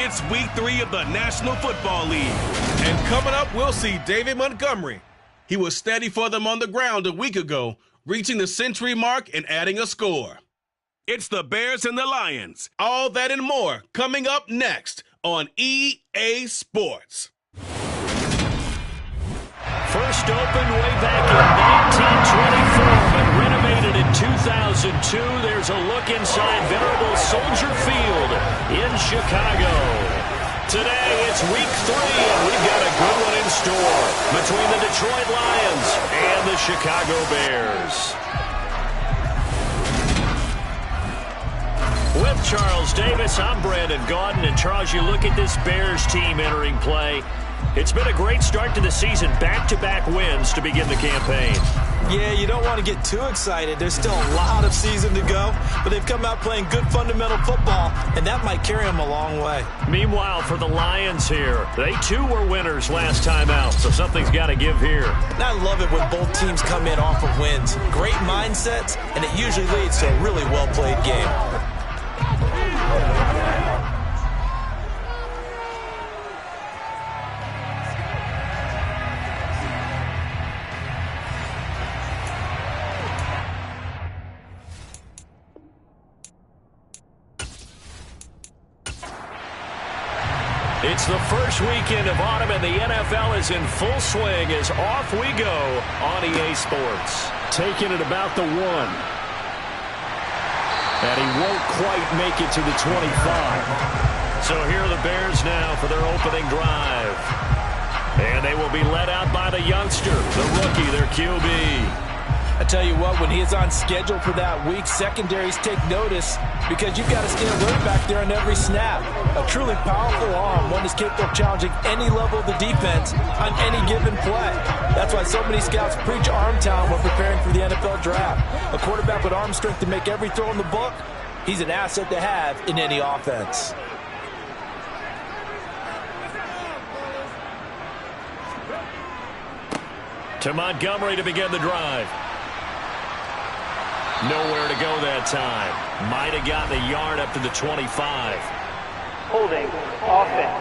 It's week 3 of the National Football League. And coming up, we'll see David Montgomery. He was steady for them on the ground a week ago, reaching the century mark and adding a score. It's the Bears and the Lions. All that and more coming up next on EA Sports. First opened way back in 1924, but renovated in 2002. There's a look inside venerable Soldier Field in Chicago. Today, it's week 3, and we've got a good one in store between the Detroit Lions and the Chicago Bears. With Charles Davis, I'm Brandon Gaudin, and Charles, you look at this Bears team entering play. It's been a great start to the season, back-to-back wins to begin the campaign. Yeah, you don't want to get too excited. There's still a lot of season to go, but they've come out playing good fundamental football, and that might carry them a long way. Meanwhile, for the Lions here, they too were winners last time out, so something's got to give here. And I love it when both teams come in off of wins. Great mindsets, and it usually leads to a really well-played game. It's the first weekend of autumn, and the NFL is in full swing as off we go on EA Sports. Taking it about the 1. And he won't quite make it to the 25. So here are the Bears now for their opening drive. And they will be led out by the youngster, the rookie, their QB. I tell you what, when he is on schedule for that week, secondaries take notice because you've got to stay alert back there on every snap. A truly powerful arm, one that's capable of challenging any level of the defense on any given play. That's why so many scouts preach arm talent when preparing for the NFL draft. A quarterback with arm strength to make every throw in the book, he's an asset to have in any offense. To Montgomery to begin the drive. Nowhere to go that time. Might have gotten a yard up to the 25. Holding offense.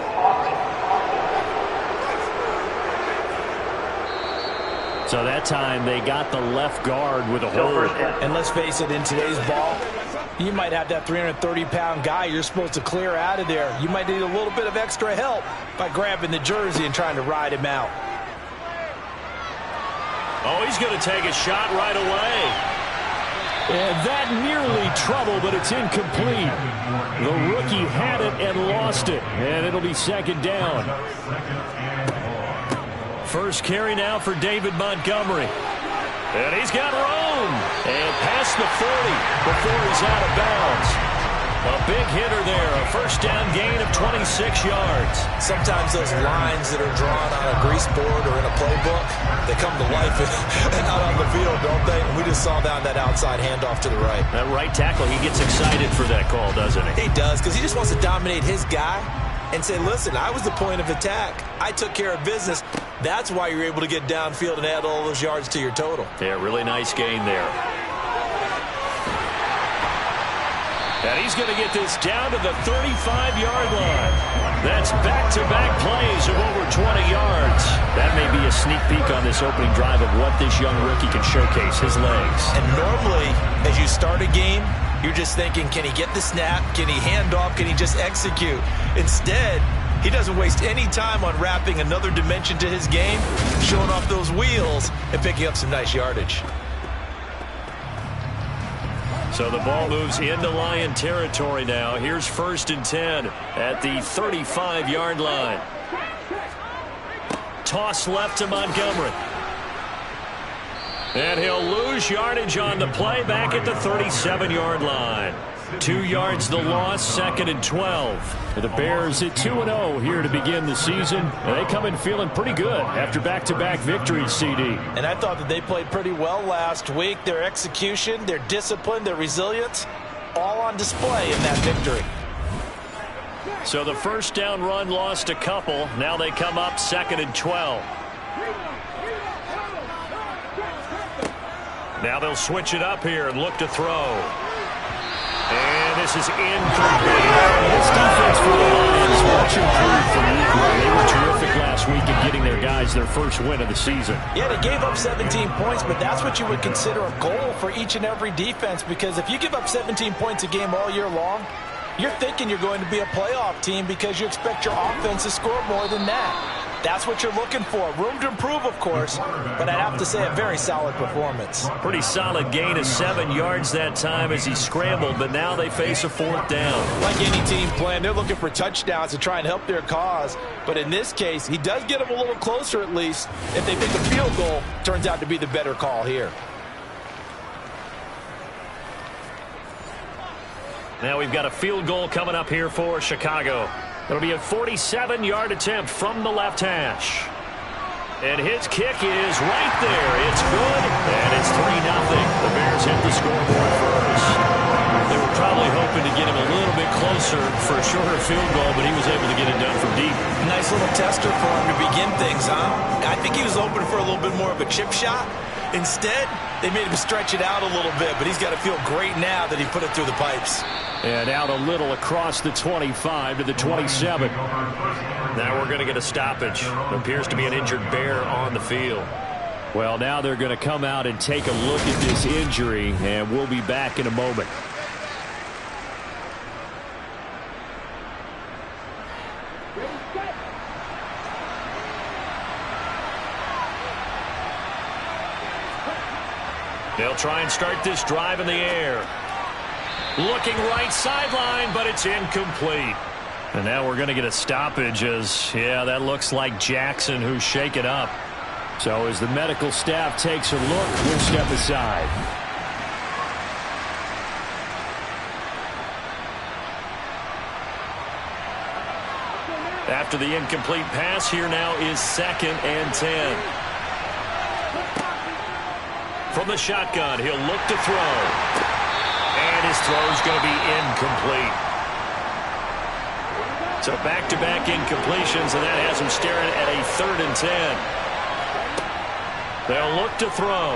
So that time they got the left guard with a hold. And let's face it, in today's ball, you might have that 330-pound guy you're supposed to clear out of there. You might need a little bit of extra help by grabbing the jersey and trying to ride him out. Oh, he's going to take a shot right away. And that nearly trouble, but it's incomplete. The rookie had it and lost it, and it'll be second down. First carry now for David Montgomery. And he's got room. And past the 40 before he's out of bounds. A big hitter there, a first down gain of 26 yards. Sometimes those lines that are drawn on a grease board or in a playbook, they come to life and out on the field, don't they? And we just saw that outside handoff to the right. That right tackle, he gets excited for that call, doesn't he? He does, because he just wants to dominate his guy and say, listen, I was the point of attack. I took care of business. That's why you're able to get downfield and add all those yards to your total. Yeah, really nice gain there. And he's going to get this down to the 35-yard line. That's back-to-back plays of over 20 yards. That may be a sneak peek on this opening drive of what this young rookie can showcase, his legs. And normally, as you start a game, you're just thinking, can he get the snap? Can he hand off? Can he just execute? Instead, he doesn't waste any time on wrapping another dimension to his game, showing off those wheels, and picking up some nice yardage. So the ball moves into Lion territory now. Here's 1st and 10 at the 35-yard line. Toss left to Montgomery. And he'll lose yardage on the play back at the 37-yard line. 2 yards the loss, 2nd and 12. The Bears at 2-0 here to begin the season. And they come in feeling pretty good after back-to-back victories, CD. And I thought that they played pretty well last week. Their execution, their discipline, their resilience, all on display in that victory. So the first down run lost a couple. Now they come up 2nd and 12. Now they'll switch it up here and look to throw. And this is incomplete. This defense for the Lions much improved from week one. They were terrific last week in getting their guys their first win of the season. Yeah, they gave up 17 points, but that's what you would consider a goal for each and every defense, because if you give up 17 points a game all year long, you're thinking you're going to be a playoff team because you expect your offense to score more than that. That's what you're looking for. Room to improve, of course, but I'd have to say a very solid performance. Pretty solid gain of 7 yards that time as he scrambled, but now they face a 4th down. Like any team playing, they're looking for touchdowns to try and help their cause. But in this case, he does get them a little closer at least. If they make a field goal, turns out to be the better call here. Now we've got a field goal coming up here for Chicago. It'll be a 47-yard attempt from the left hash. And his kick is right there. It's good, and it's 3-0. The Bears hit the scoreboard first. They were probably hoping to get him a little bit closer for a shorter field goal, but he was able to get it done from deep. Nice little tester for him to begin things, huh? I think he was hoping for a little bit more of a chip shot. Instead, they made him stretch it out a little bit, but he's got to feel great now that he put it through the pipes. And out a little across the 25 to the 27. Now we're going to get a stoppage. There appears to be an injured Bear on the field. Well, now they're going to come out and take a look at this injury, and we'll be back in a moment. They'll try and start this drive in the air. Looking right sideline, but it's incomplete. And now we're going to get a stoppage as, yeah, that looks like Jackson who's shaken up. So as the medical staff takes a look, we'll step aside. After the incomplete pass, here now is 2nd and 10. From the shotgun, he'll look to throw. And his throw's going to be incomplete. So back-to-back incompletions, and that has him staring at a 3rd and 10. They'll look to throw.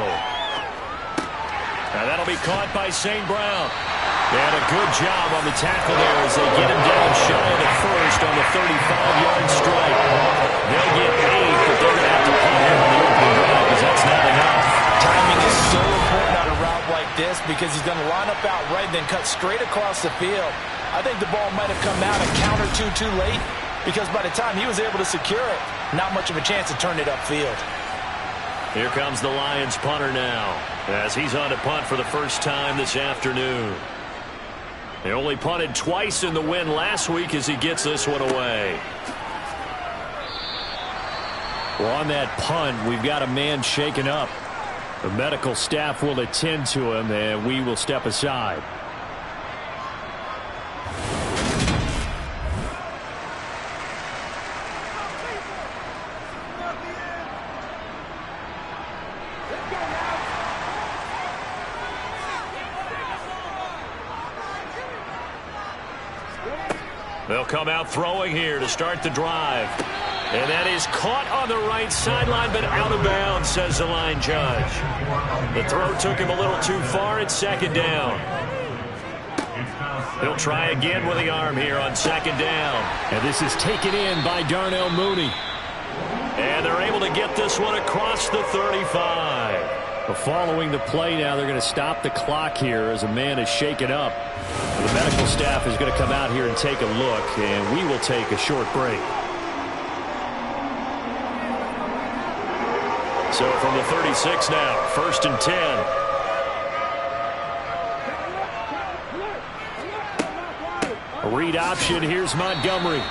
And that'll be caught by St. Brown. And a good job on the tackle there as they get him down shy of the first on the 35-yard strike. They'll get 8, but they're going to have to punt him on the opening drive because that's not enough. Timing is so important on a route like this because he's going to line up out right and then cut straight across the field. I think the ball might have come out a count or two too late because by the time he was able to secure it, not much of a chance to turn it upfield. Here comes the Lions punter now as he's on to punt for the first time this afternoon. They only punted twice in the win last week as he gets this one away. Well, on that punt, we've got a man shaken up. The medical staff will attend to him, and we will step aside. They'll come out throwing here to start the drive. And that is caught on the right sideline, but out of bounds, says the line judge. The throw took him a little too far. It's 2nd down. He'll try again with the arm here on 2nd down. And this is taken in by Darnell Mooney. And they're able to get this one across the 35. Well, following the play now, they're going to stop the clock here as a man is shaken up. The medical staff is going to come out here and take a look, and we will take a short break. So from the 36 now, 1st and 10. A read option, here's Montgomery.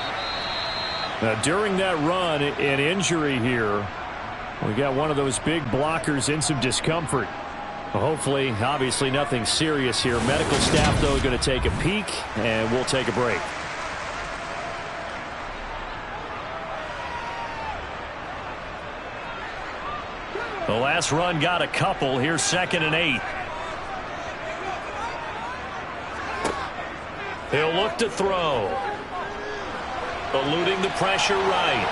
Now during that run, an injury here. We got one of those big blockers in some discomfort. Well, hopefully, obviously nothing serious here. Medical staff, though, going to take a peek, and we'll take a break. The last run got a couple. Here's 2nd and 8. He'll look to throw. Eluding the pressure right.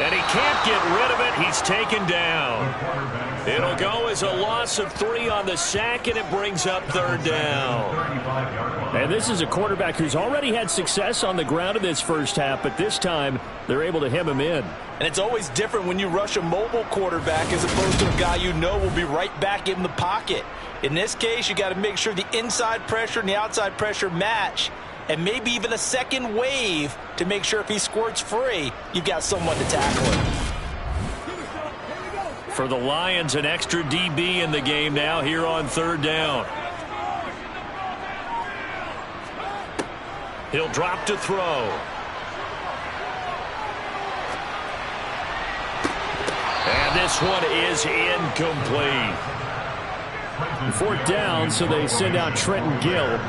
And he can't get rid of it. He's taken down. It'll go as a loss of 3 on the sack, and it brings up 3rd down. And this is a quarterback who's already had success on the ground in this first half, but this time they're able to hem him in. And it's always different when you rush a mobile quarterback as opposed to a guy you know will be right back in the pocket. In this case, you got to make sure the inside pressure and the outside pressure match, and maybe even a second wave to make sure if he squirts free, you've got someone to tackle him. For the Lions, an extra DB in the game now here on 3rd down. He'll drop to throw. And this one is incomplete. 4th down, so they send out Trenton Gill.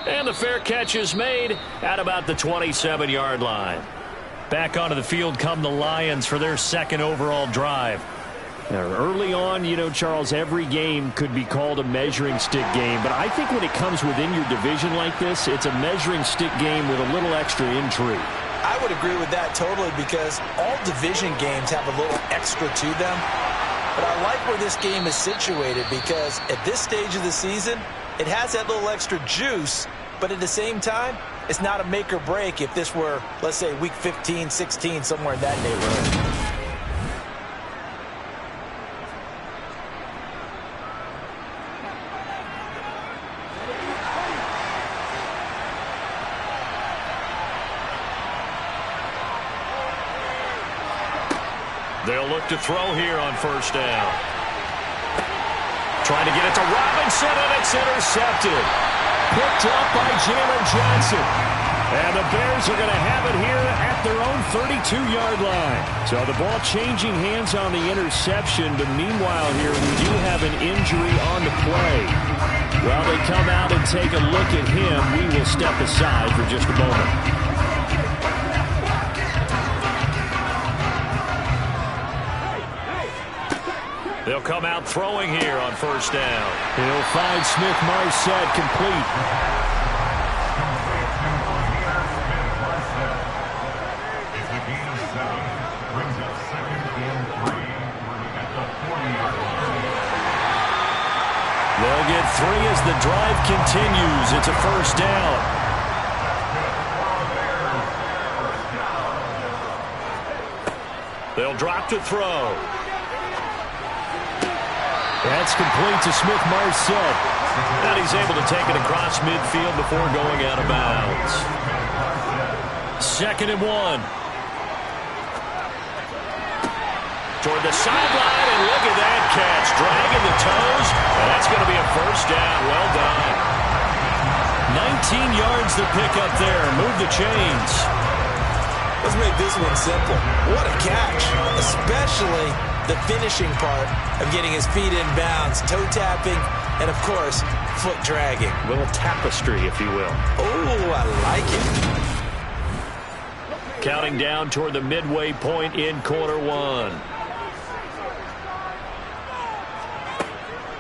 And the fair catch is made at about the 27-yard line. Back onto the field come the Lions for their 2nd overall drive. Now, early on, you know, Charles, every game could be called a measuring stick game, but I think when it comes within your division like this, it's a measuring stick game with a little extra intrigue. I would agree with that totally, because all division games have a little extra to them. But I like where this game is situated, because at this stage of the season, it has that little extra juice, but at the same time, it's not a make or break if this were, let's say, week 15, 16, somewhere in that neighborhood. They'll look to throw here on 1st down. Trying to get it to Robinson, and it's intercepted. Picked up by Jalen Johnson. And the Bears are going to have it here at their own 32-yard line. So the ball changing hands on the interception, but meanwhile here we do have an injury on the play. While they come out and take a look at him, we will step aside for just a moment. They'll come out throwing here on 1st down. He'll find Smith-Marsette complete. They'll get 3 as the drive continues. It's a 1st down. They'll drop to throw. That's complete to Smith-Marsette. And he's able to take it across midfield before going out of bounds. 2nd and 1. Toward the sideline, and look at that catch. Dragging the toes, and that's going to be a 1st down. Well done. 19 yards to pick up there. Move the chains. Let's make this one simple. What a catch, especially the finishing part of getting his feet in bounds, toe tapping, and of course, foot dragging. A little tapestry, if you will. Oh, I like it. Counting down toward the midway point in quarter 1.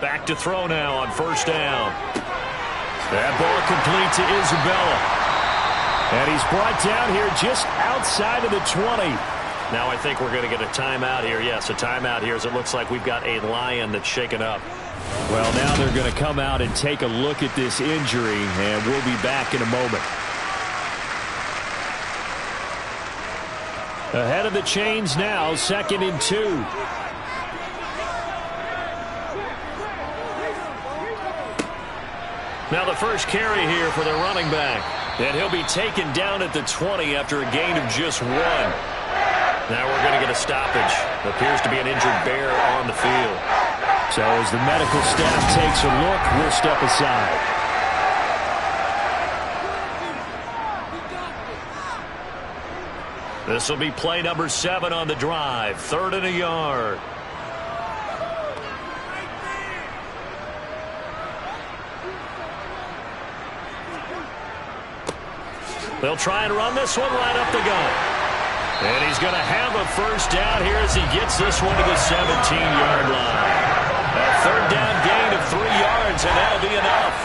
Back to throw now on 1st down. That ball complete to Isabella. And he's brought down here just outside of the 20. Now I think we're going to get a timeout here. Yes, a timeout here as it looks like we've got a Lion that's shaken up. Well, now they're going to come out and take a look at this injury, and we'll be back in a moment. Ahead of the chains now, 2nd and 2. Now the first carry here for the running back. And he'll be taken down at the 20 after a gain of just 1. Now we're going to get a stoppage. Appears to be an injured Bear on the field. So as the medical staff takes a look, we'll step aside. This will be play number 7 on the drive. 3rd and a yard. They'll try and run this one right up the gut. And he's going to have a 1st down here as he gets this one to the 17-yard line. A 3rd down gain of 3 yards, and that'll be enough.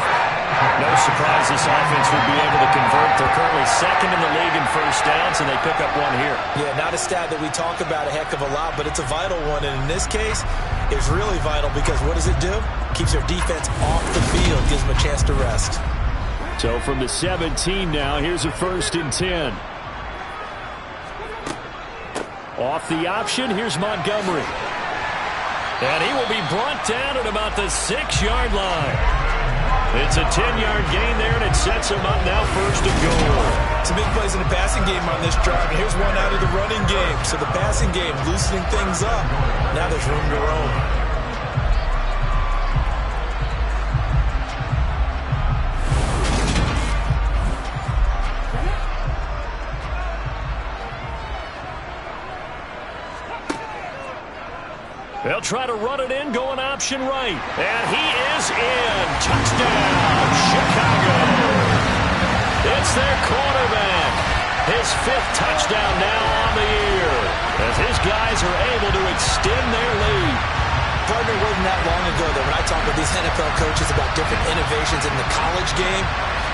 No surprised this offense would be able to convert. They're currently second in the league in first downs, and they pick up one here. Yeah, not a stat that we talk about a heck of a lot, but it's a vital one. And in this case, it's really vital because what does it do? Keeps their defense off the field, gives them a chance to rest. So from the 17 now, here's a 1st and 10. Off the option, here's Montgomery. And he will be brought down at about the 6-yard line. It's a 10-yard gain there, and it sets him up now 1st and goal. Some big plays in the passing game on this drive, and here's one out of the running game. So the passing game loosening things up. Now there's room to roam. They'll try to run it in, going option right. And he is in. Touchdown, Chicago. It's their quarterback. His 5th touchdown now on the year, as his guys are able to extend their lead. Partner, it wasn't that long ago that when I talk with these NFL coaches about different innovations in the college game,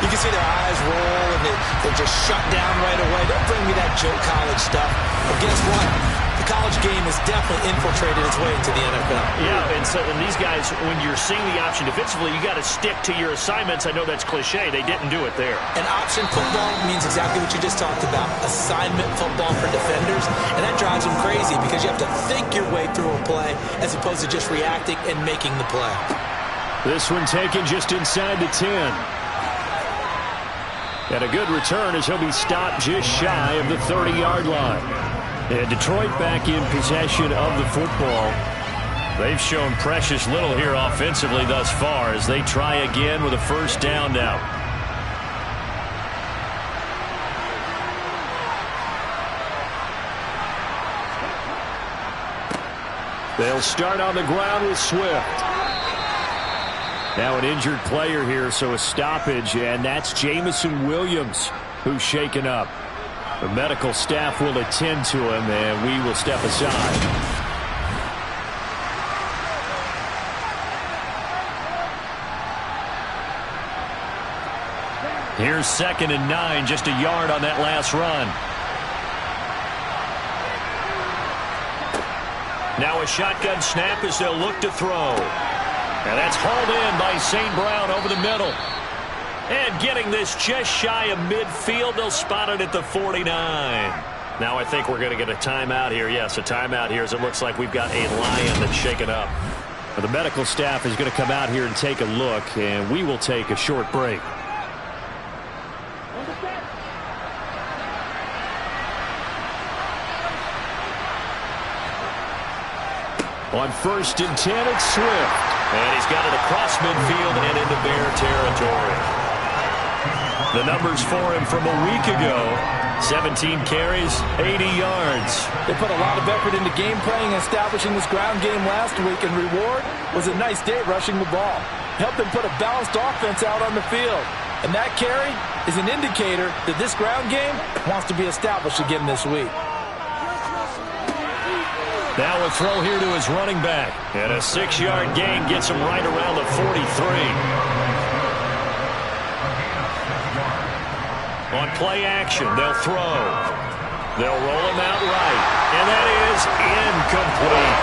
you can see their eyes roll and they just shut down right away. Don't bring me that Joe College stuff. But guess what? The college game has definitely infiltrated its way into the NFL. Yeah, and these guys, when you're seeing the option defensively, you got to stick to your assignments. I know that's cliche. They didn't do it there. And option football means exactly what you just talked about, assignment football for defenders. And that drives them crazy because you have to think your way through a play as opposed to just reacting and making the play. This one taken just inside the 10. And a good return as he'll be stopped just shy of the 30-yard line. And Detroit back in possession of the football. They've shown precious little here offensively thus far as they try again with a 1st down now. They'll start on the ground with Swift. Now an injured player here, so a stoppage, and that's Jamison Williams who's shaken up. The medical staff will attend to him, and we will step aside. Here's 2nd and 9, just a yard on that last run. Now a shotgun snap as they'll look to throw. And that's hauled in by St. Brown over the middle. And getting this just shy of midfield, they'll spot it at the 49. Now I think we're going to get a timeout here. Yes, a timeout here as it looks like we've got a lion that's shaken up. The medical staff is going to come out here and take a look, and we will take a short break. On 1st and 10, it's Swift. And he's got it across midfield and into Bear territory. The numbers for him from a week ago, 17 carries, 80 yards. They put a lot of effort into game playing and establishing this ground game last week, and reward was a nice day rushing the ball. Helped them put a balanced offense out on the field. And that carry is an indicator that this ground game wants to be established again this week. Now a throw here to his running back. And a 6-yard gain gets him right around the 43. On play action, they'll throw. They'll roll him out right. And that is incomplete.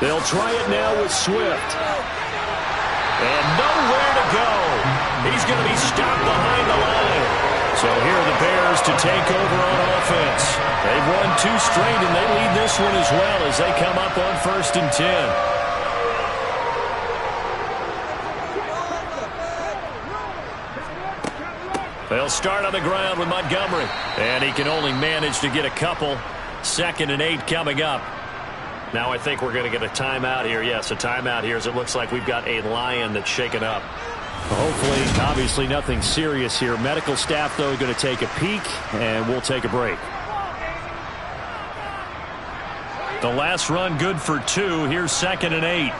They'll try it now with Swift. And nowhere to go. He's going to be stopped behind the line. So here are the Bears to take over on offense. They've won 2 straight, and they lead this one as well as they come up on 1st and 10. They'll start on the ground with Montgomery. And he can only manage to get a couple. 2nd and 8 coming up. Now I think we're going to get a timeout here. Yes, a timeout here as it looks like we've got a lion that's shaken up. Hopefully, obviously nothing serious here. Medical staff, though, going to take a peek, and we'll take a break. The last run good for 2. Here's 2nd and 8.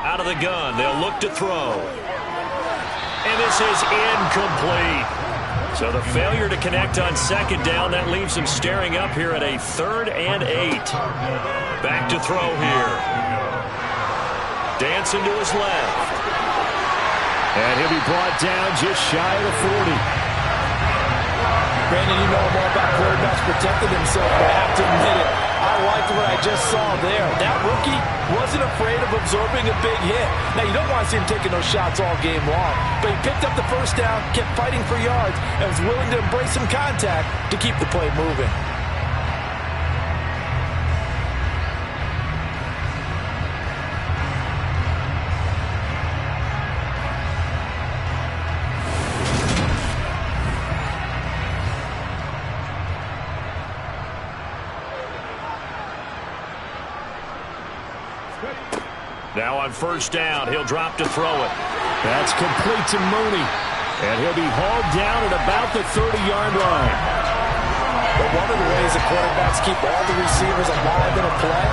Out of the gun, they'll look to throw. And this is incomplete. So the failure to connect on second down, that leaves him staring up here at a 3rd and 8. Back to throw here. Dancing to his left. And he'll be brought down just shy of the 40. Brandon, you know more about quarterbacks protecting themselves, but I have to admit it. I liked what I just saw there. That rookie wasn't afraid of absorbing a big hit. Now, you don't want to see him taking those shots all game long, but he picked up the first down, kept fighting for yards, and was willing to embrace some contact to keep the play moving. Now on first down, he'll drop to throw it. That's complete to Mooney. And he'll be hauled down at about the 30-yard line. But one of the ways that quarterbacks keep all the receivers alive in a play,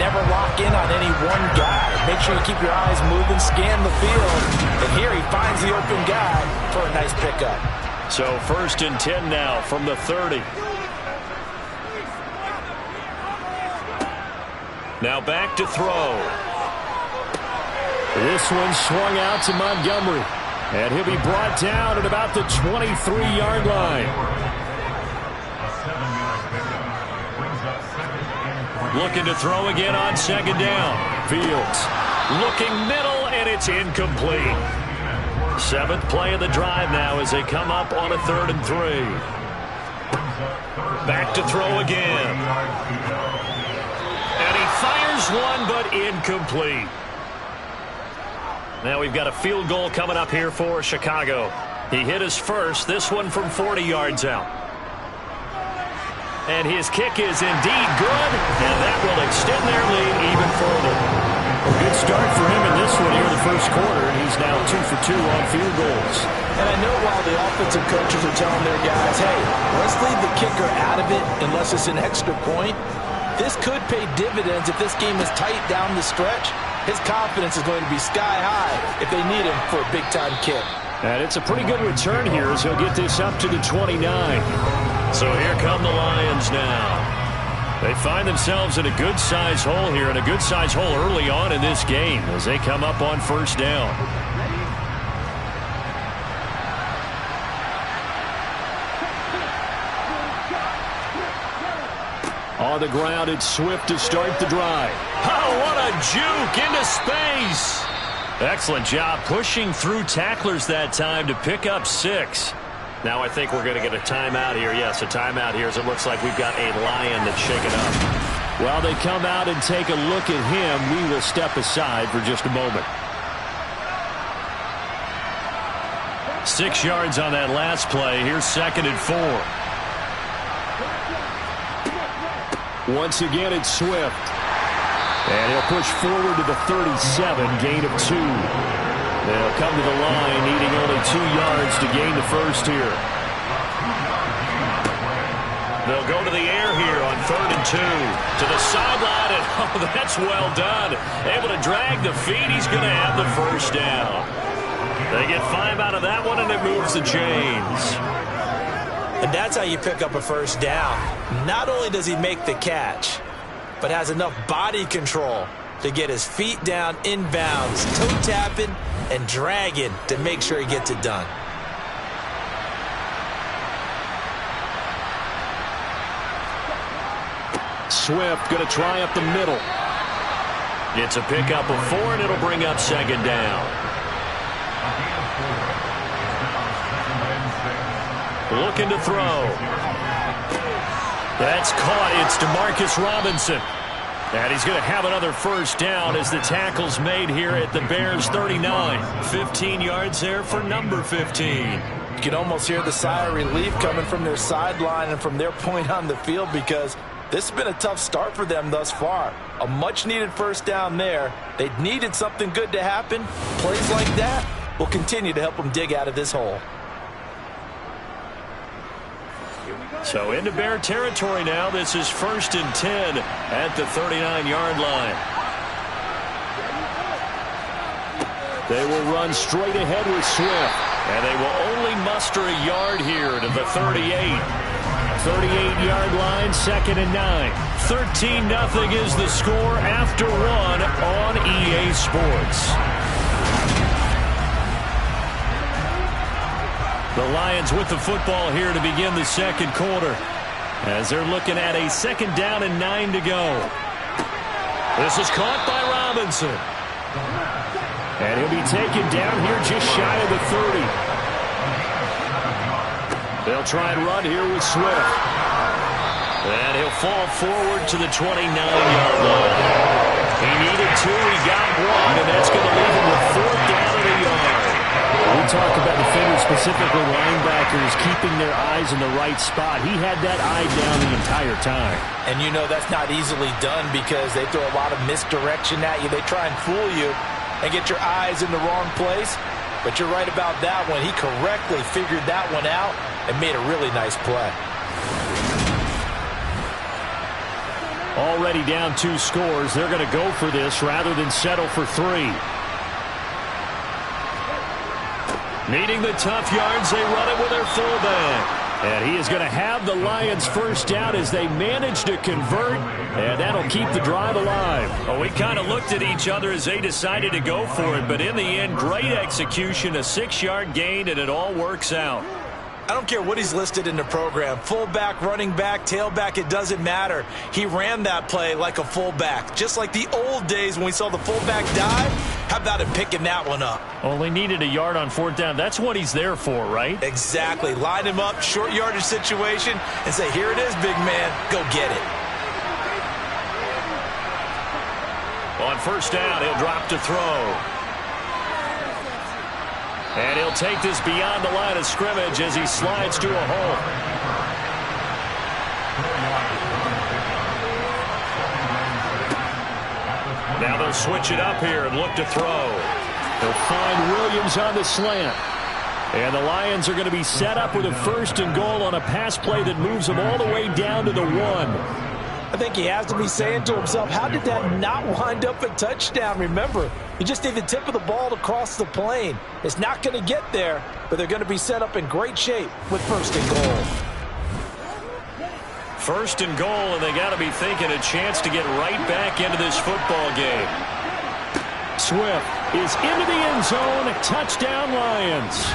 never lock in on any one guy. Make sure you keep your eyes moving, scan the field. And here he finds the open guy for a nice pickup. So 1st and 10 now from the 30. Now back to throw. This one swung out to Montgomery. And he'll be brought down at about the 23-yard line. Looking to throw again on second down. Fields looking middle, and it's incomplete. 7th play of the drive now as they come up on a 3rd and 3. Back to throw again. And he fires one, but incomplete. Now we've got a field goal coming up here for Chicago. He hit his first, this one from 40 yards out. And his kick is indeed good, and that will extend their lead even further. A good start for him in this one here in the first quarter, and he's now 2 for 2 on field goals. And I know while the offensive coaches are telling their guys, hey, let's leave the kicker out of it unless it's an extra point, this could pay dividends if this game is tight down the stretch. His confidence is going to be sky high if they need him for a big-time kick. And it's a pretty good return here as he'll get this up to the 29. So here come the Lions now. They find themselves in a good-sized hole here, and a good-sized hole early on in this game as they come up on first down. On the ground, it's Swift to start the drive. Oh, what a juke into space. Excellent job pushing through tacklers that time to pick up 6. Now I think we're going to get a timeout here. Yes, a timeout here as it looks like we've got a Lion that's shaken up. While they come out and take a look at him, we will step aside for just a moment. 6 yards on that last play. Here's 2nd and 4. Once again, it's Swift. And he'll push forward to the 37, gain of 2. They'll come to the line, needing only 2 yards to gain the first here. They'll go to the air here on 3rd and 2. To the sideline, and oh, that's well done. Able to drag the feet. He's going to have the first down. They get 5 out of that one, and it moves the chains. And that's how you pick up a first down. Not only does he make the catch, but has enough body control to get his feet down inbounds, toe tapping and dragging to make sure he gets it done. Swift going to try up the middle. It's a pickup of 4, and it'll bring up 2nd down. Looking to throw. That's caught. It's DeMarcus Robinson. And he's going to have another first down as the tackle's made here at the Bears' 39. 15 yards there for number 15. You can almost hear the sigh of relief coming from their sideline and from their point on the field because this has been a tough start for them thus far. A much-needed first down there. They needed something good to happen. Plays like that will continue to help them dig out of this hole. So into Bear territory now. This is 1st and 10 at the 39-yard line. They will run straight ahead with Swift. And they will only muster a yard here to the 38. 38-yard line, 2nd and 9. 13-0 is the score after 1 on EA Sports. The Lions with the football here to begin the second quarter, as they're looking at a 2nd down and 9 to go. This is caught by Robinson. And he'll be taken down here just shy of the 30. They'll try and run here with Swift. And he'll fall forward to the 29-yard line. He needed 2, he got 1, and that's going to leave him with 4th down and a yard. We talk about defenders, specifically linebackers, keeping their eyes in the right spot. He had that eye down the entire time. And you know that's not easily done because they throw a lot of misdirection at you. They try and fool you and get your eyes in the wrong place. But you're right about that one. He correctly figured that one out and made a really nice play. Already down 2 scores. They're going to go for this rather than settle for 3. Needing the tough yards, they run it with their fullback. And he is going to have the Lions first down as they manage to convert, and that'll keep the drive alive. Well, we kind of looked at each other as they decided to go for it, but in the end, great execution, a 6-yard gain, and it all works out. I don't care what he's listed in the program. Fullback, running back, tailback, it doesn't matter. He ran that play like a fullback, just like the old days when we saw the fullback dive. How about him picking that one up? Only needed a yard on 4th down. That's what he's there for, right? Exactly. Line him up, short yardage situation, and say, here it is, big man. Go get it. On 1st down, he'll drop to throw. And he'll take this beyond the line of scrimmage as he slides to a hole. Now they'll switch it up here and look to throw. They'll find Williams on the slant. And the Lions are going to be set up with a 1st and goal on a pass play that moves them all the way down to the 1. I think he has to be saying to himself, how did that not wind up a touchdown? Remember, you just need the tip of the ball to cross the plane. It's not going to get there, but they're going to be set up in great shape with 1st and goal. 1st and goal, and they got to be thinking a chance to get right back into this football game. Swift is into the end zone. Touchdown, Lions.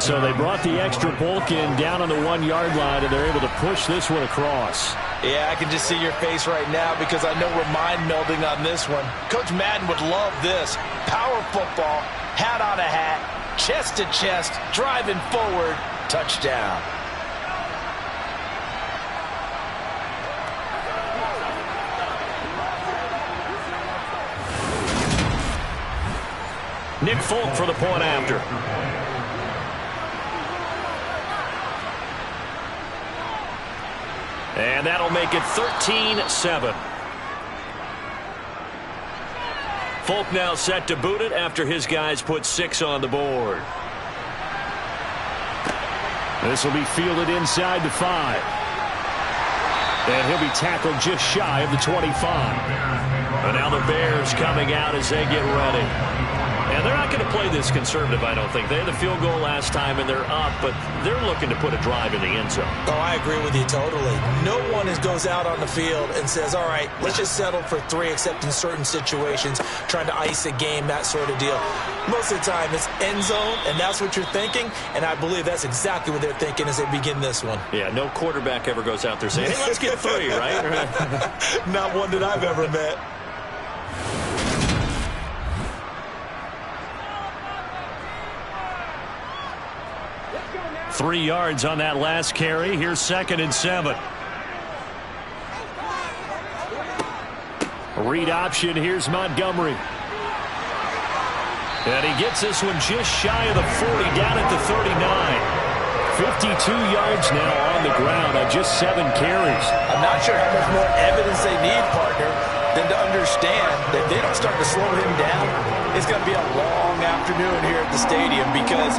So they brought the extra bulk in down on the 1-yard line, and they're able to push this one across. Yeah, I can just see your face right now because I know we're mind melding on this one. Coach Madden would love this. Power football, hat on a hat, chest to chest, driving forward, touchdown. Nick Folk for the point after. And that'll make it 13-7. Folk now set to boot it after his guys put 6 on the board. This will be fielded inside the 5. And he'll be tackled just shy of the 25. And now the Bears coming out as they get ready. And they're not going to play this conservative, I don't think. They had the field goal last time, and they're up, but they're looking to put a drive in the end zone. Oh, I agree with you totally. No one goes out on the field and says, all right, let's just settle for 3, except in certain situations, trying to ice a game, that sort of deal. Most of the time, it's end zone, and that's what you're thinking, and I believe that's exactly what they're thinking as they begin this one. Yeah, no quarterback ever goes out there saying, hey, let's get 3, right? Not one that I've ever met. Three yards on that last carry. Here's 2nd and 7. Read option. Here's Montgomery. And he gets this one just shy of the 40, down at the 39. 52 yards now on the ground on just 7 carries. I'm not sure how much more evidence they need, partner, than to understand that if they don't start to slow him down, it's going to be a long afternoon here at the stadium because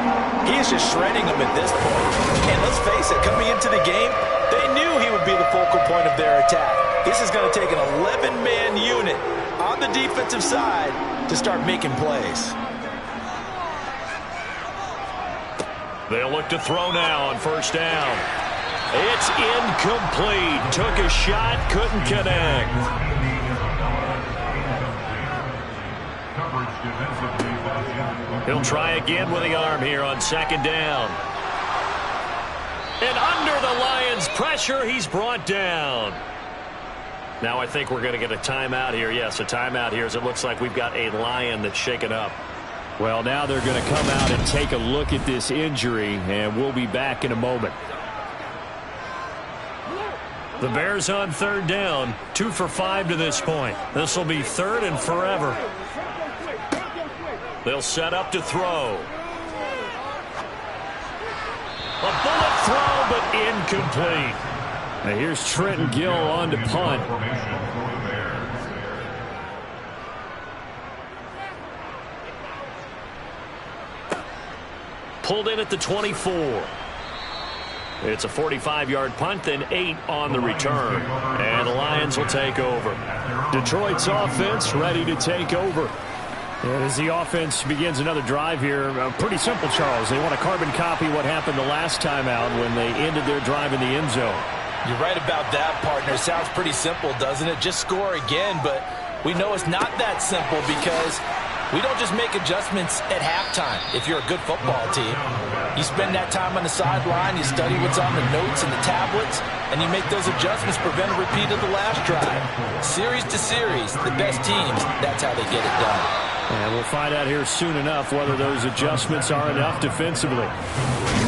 he is just shredding them at this point. And let's face it, coming into the game, they knew he would be the focal point of their attack. This is going to take an 11-man unit on the defensive side to start making plays. They'll look to throw now on first down. It's incomplete. Took a shot, couldn't connect. He'll try again with the arm here on second down. And under the Lions' pressure, he's brought down. Now I think we're going to get a timeout here. Yes, a timeout here as it looks like we've got a Lion that's shaken up. Well, now they're going to come out and take a look at this injury, and we'll be back in a moment. The Bears on third down, 2 for 5 to this point. This will be third and forever. They'll set up to throw. A bullet throw, but incomplete. Now here's Trenton Gill on to punt. Pulled in at the 24. It's a 45-yard punt, then 8 on the return. And the Lions will take over. Detroit's offense ready to take over. And as the offense begins another drive here, pretty simple, Charles. They want to carbon copy what happened the last time out when they ended their drive in the end zone. You're right about that, partner. Sounds pretty simple, doesn't it? Just score again, but we know it's not that simple because we don't just make adjustments at halftime if you're a good football team. You spend that time on the sideline, you study what's on the notes and the tablets, and you make those adjustments, prevent a repeat of the last drive. Series to series, the best teams, that's how they get it done. And we'll find out here soon enough whether those adjustments are enough defensively.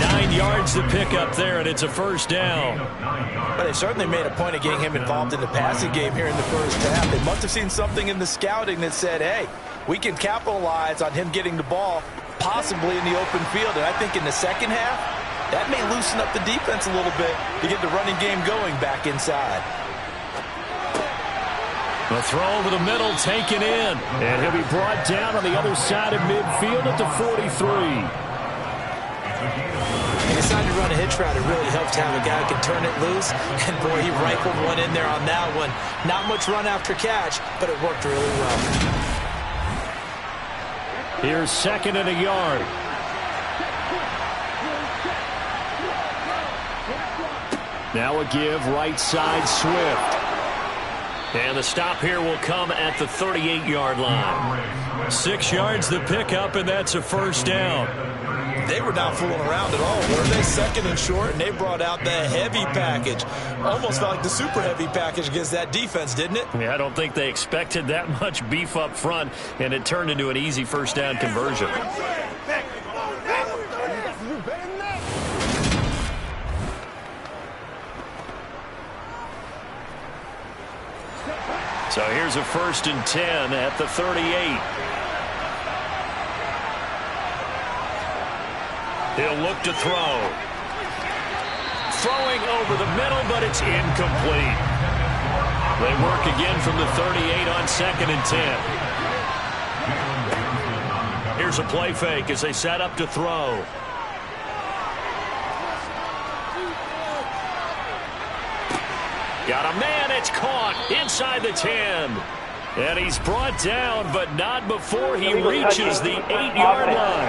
9 yards to pick up there, and it's a first down. But they certainly made a point of getting him involved in the passing game here in the first half. They must have seen something in the scouting that said, hey, we can capitalize on him getting the ball possibly in the open field. And I think in the second half, that may loosen up the defense a little bit to get the running game going back inside. The throw over the middle taken in. And he'll be brought down on the other side of midfield at the 43. He decided to run a hitch route. It really helps to have a guy who can turn it loose. And, boy, he rifled one in there on that one. Not much run after catch, but it worked really well. Here's second and a yard. Now a give right side Swift. And the stop here will come at the 38-yard line. 6 yards the pickup, and that's a first down. They were not fooling around at all, were they? Second and short, and they brought out the heavy package. Almost felt like the super heavy package against that defense, didn't it? Yeah, I don't think they expected that much beef up front, and it turned into an easy first down conversion. So here's a 1st and 10 at the 38. He'll look to throw. Throwing over the middle, but it's incomplete. They work again from the 38 on 2nd and 10. Here's a play fake as they set up to throw. Got a man, it's caught inside the 10. And he's brought down, but not before he reaches the 8-yard line.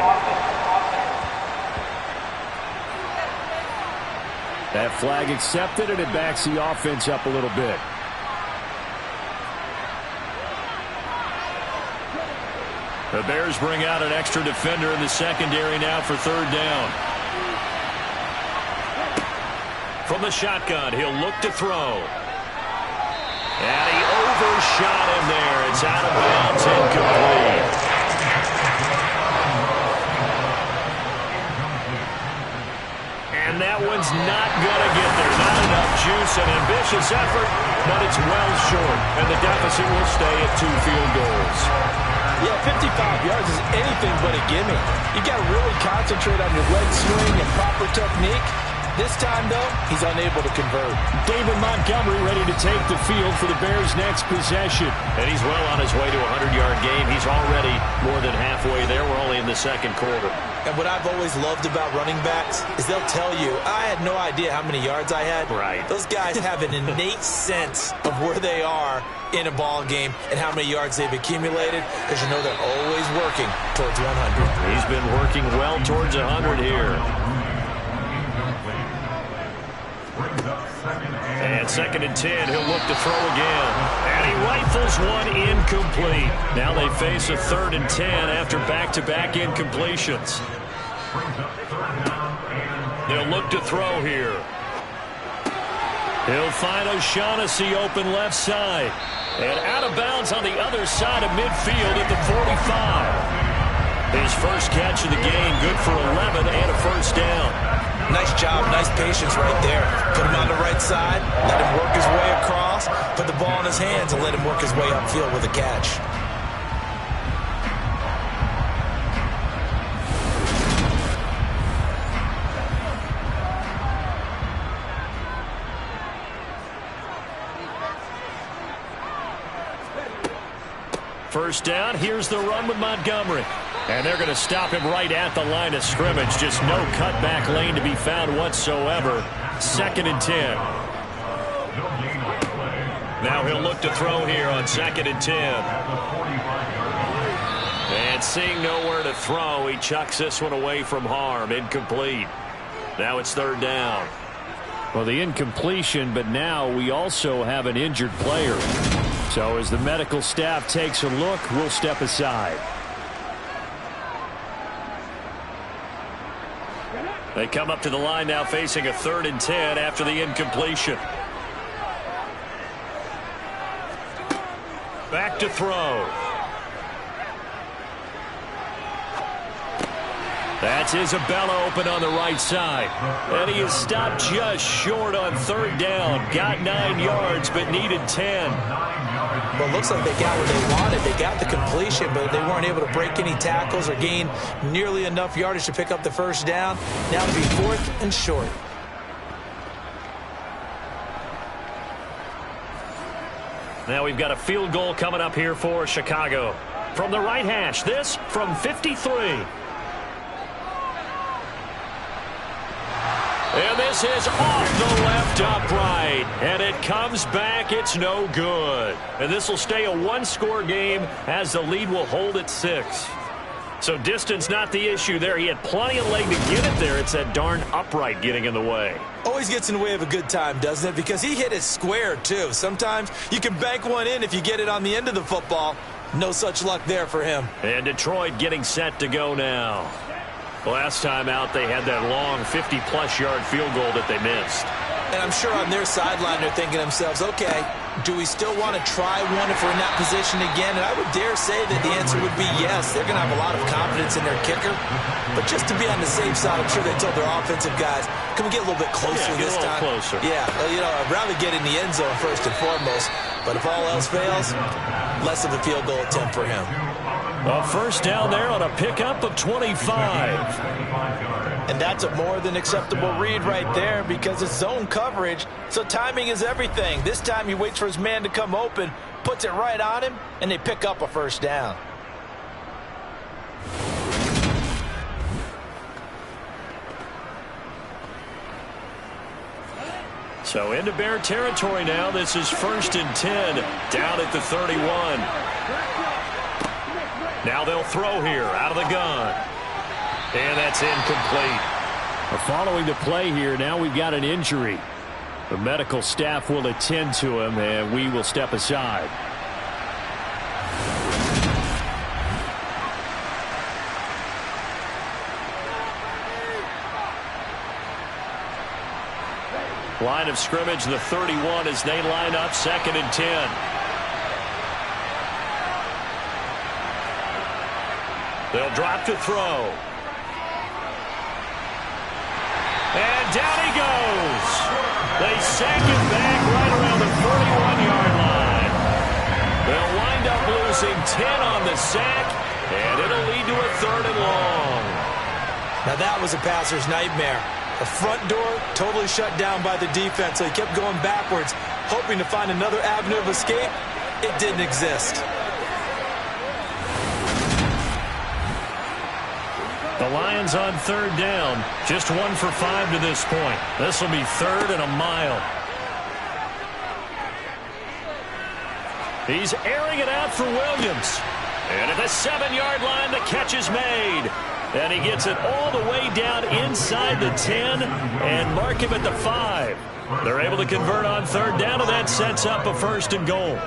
That flag accepted, and it backs the offense up a little bit. The Bears bring out an extra defender in the secondary now for third down. From the shotgun, he'll look to throw. And he overshot him there. It's out of bounds, incomplete. And that one's not going to get there. Not enough juice, an ambitious effort, but it's well short. And the deficit will stay at 2 field goals. Yeah, 55 yards is anything but a gimme. You got to really concentrate on your leg swing and proper technique. This time, though, he's unable to convert. David Montgomery ready to take the field for the Bears' next possession. And he's well on his way to a 100-yard game. He's already more than halfway there. We're only in the second quarter. And what I've always loved about running backs is they'll tell you, I had no idea how many yards I had. Right. Those guys have an innate sense of where they are in a ball game and how many yards they've accumulated, because you know they're always working towards 100. He's been working well towards 100 here. And 2nd and 10, he'll look to throw again. And he rifles one incomplete. Now they face a 3rd and 10 after back-to-back incompletions. They'll look to throw here. He'll find O'Shaughnessy open left side. And out of bounds on the other side of midfield at the 45. His first catch of the game, good for 11 and a first down. Nice job, nice patience right there. Put him on the right side, let him work his way across, put the ball in his hands, and let him work his way upfield with a catch. First down, here's the run with Montgomery. And they're going to stop him right at the line of scrimmage. Just no cutback lane to be found whatsoever. 2nd and 10. Now he'll look to throw here on 2nd and 10. And seeing nowhere to throw, he chucks this one away from harm. Incomplete. Now it's 3rd down. Well, the incompletion, but now we also have an injured player. So as the medical staff takes a look, we'll step aside. They come up to the line now facing a 3rd and 10 after the incompletion. Back to throw. That's Isabella open on the right side. And he is stopped just short on 3rd down. Got 9 yards, but needed 10. Well, it looks like they got what they wanted. They got the completion, but they weren't able to break any tackles or gain nearly enough yardage to pick up the first down. Now to be 4th and short. Now we've got a field goal coming up here for Chicago. From the right hash, this from 53. And this is off the left upright. And it comes back. It's no good. And this will stay a one-score game as the lead will hold at 6. So distance not the issue there. He had plenty of leg to get it there. It's that darn upright getting in the way. Always gets in the way of a good time, doesn't it? Because he hit it square, too. Sometimes you can bank one in if you get it on the end of the football. No such luck there for him. And Detroit getting set to go now. Last time out, they had that long 50-plus yard field goal that they missed. And I'm sure on their sideline they're thinking to themselves, okay, do we still want to try one if we're in that position again? And I would dare say that the answer would be yes. They're going to have a lot of confidence in their kicker. But just to be on the safe side, I'm sure they told their offensive guys, can we get a little bit closer this time? Closer. Yeah, well, you know, I'd rather get in the end zone first and foremost. But if all else fails, less of a field goal attempt for him. A first down there on a pickup of 25. And that's a more than acceptable read right there because it's zone coverage, so timing is everything. This time he waits for his man to come open, puts it right on him, and they pick up a first down. So into Bear territory now. This is 1st and 10 down at the 31. Now they'll throw here out of the gun. And that's incomplete. Following the play here, now we've got an injury. The medical staff will attend to him, and we will step aside. Line of scrimmage, the 31 as they line up 2nd and 10. They'll drop to throw. And down he goes. They sack him back right around the 41-yard line. They'll wind up losing 10 on the sack, and it'll lead to a 3rd and long. Now that was a passer's nightmare. The front door totally shut down by the defense, so he kept going backwards, hoping to find another avenue of escape. It didn't exist. The Lions on third down. Just 1 for 5 to this point. This will be 3rd and a mile. He's airing it out for Williams. And at the 7-yard line, the catch is made. And he gets it all the way down inside the 10 and mark him at the 5. They're able to convert on third down, and that sets up a 1st and goal.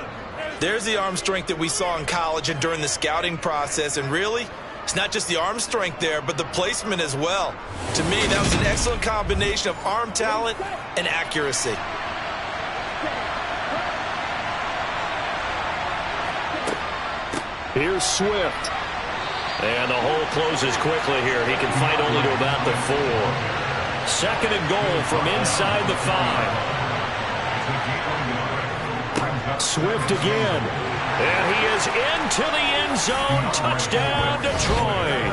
There's the arm strength that we saw in college and during the scouting process. And really, it's not just the arm strength there, but the placement as well. To me, that was an excellent combination of arm talent and accuracy. Here's Swift. And the hole closes quickly here. He can fight only to about the 4. 2nd and goal from inside the 5. Swift again. And he is into the end zone. Touchdown, Detroit.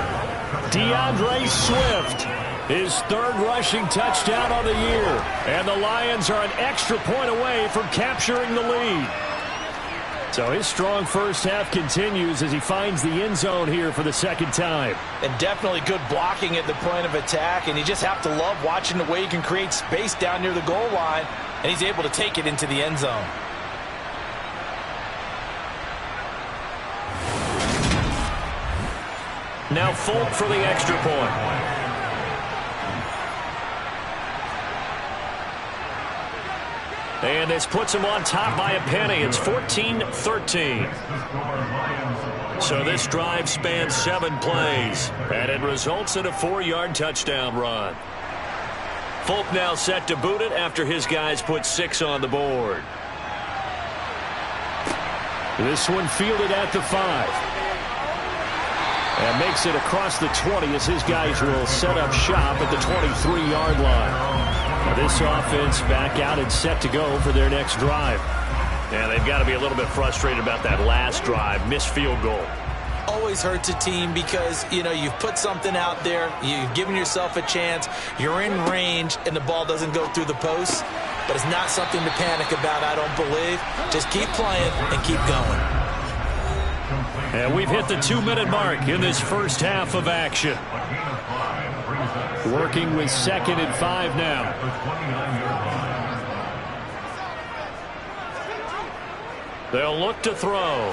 DeAndre Swift, his 3rd rushing touchdown on the year. And the Lions are an extra point away from capturing the lead. So his strong first half continues as he finds the end zone here for the 2nd time. And definitely good blocking at the point of attack. And you just have to love watching the way he can create space down near the goal line. And he's able to take it into the end zone. Now Folk for the extra point. And this puts him on top by a penny. It's 14-13. So this drive spans 7 plays, and it results in a 4-yard touchdown run. Folk now set to boot it after his guys put 6 on the board. This one fielded at the 5. And makes it across the 20 as his guys will set up shop at the 23-yard line. Now this offense back out and set to go for their next drive. And they've got to be a little bit frustrated about that last drive, missed field goal. Always hurts a team because, you know, you've put something out there, you've given yourself a chance, you're in range, and the ball doesn't go through the posts. But it's not something to panic about, I don't believe. Just keep playing and keep going. And we've hit the 2-minute mark in this first half of action. Working with 2nd and 5 now. They'll look to throw.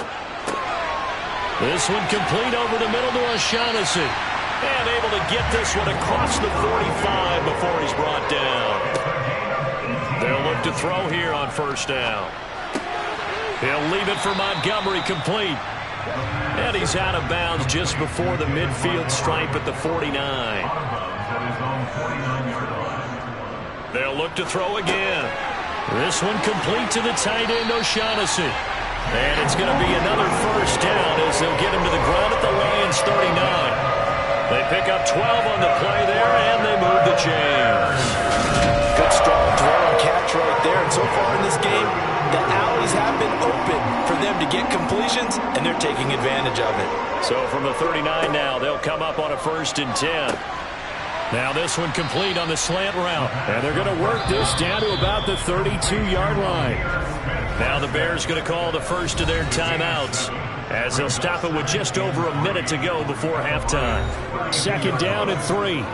This one complete over the middle to O'Shaughnessy. And able to get this one across the 45 before he's brought down. They'll look to throw here on 1st down. He'll leave it for Montgomery complete. And he's out of bounds just before the midfield stripe at the 49. They'll look to throw again. This one complete to the tight end, O'Shaughnessy. And it's going to be another 1st down as they'll get him to the ground at the Lions 39. They pick up 12 on the play there, and they move the chains. Good strong throw and catch right there. And so far in this game, the alleys have been open for them to get completions, and they're taking advantage of it. So from the 39 now, they'll come up on a 1st and 10. Now this one complete on the slant route. And they're going to work this down to about the 32-yard line. Now the Bears going to call the first of their timeouts as they'll stop it with just over a minute to go before halftime. 2nd down and 3.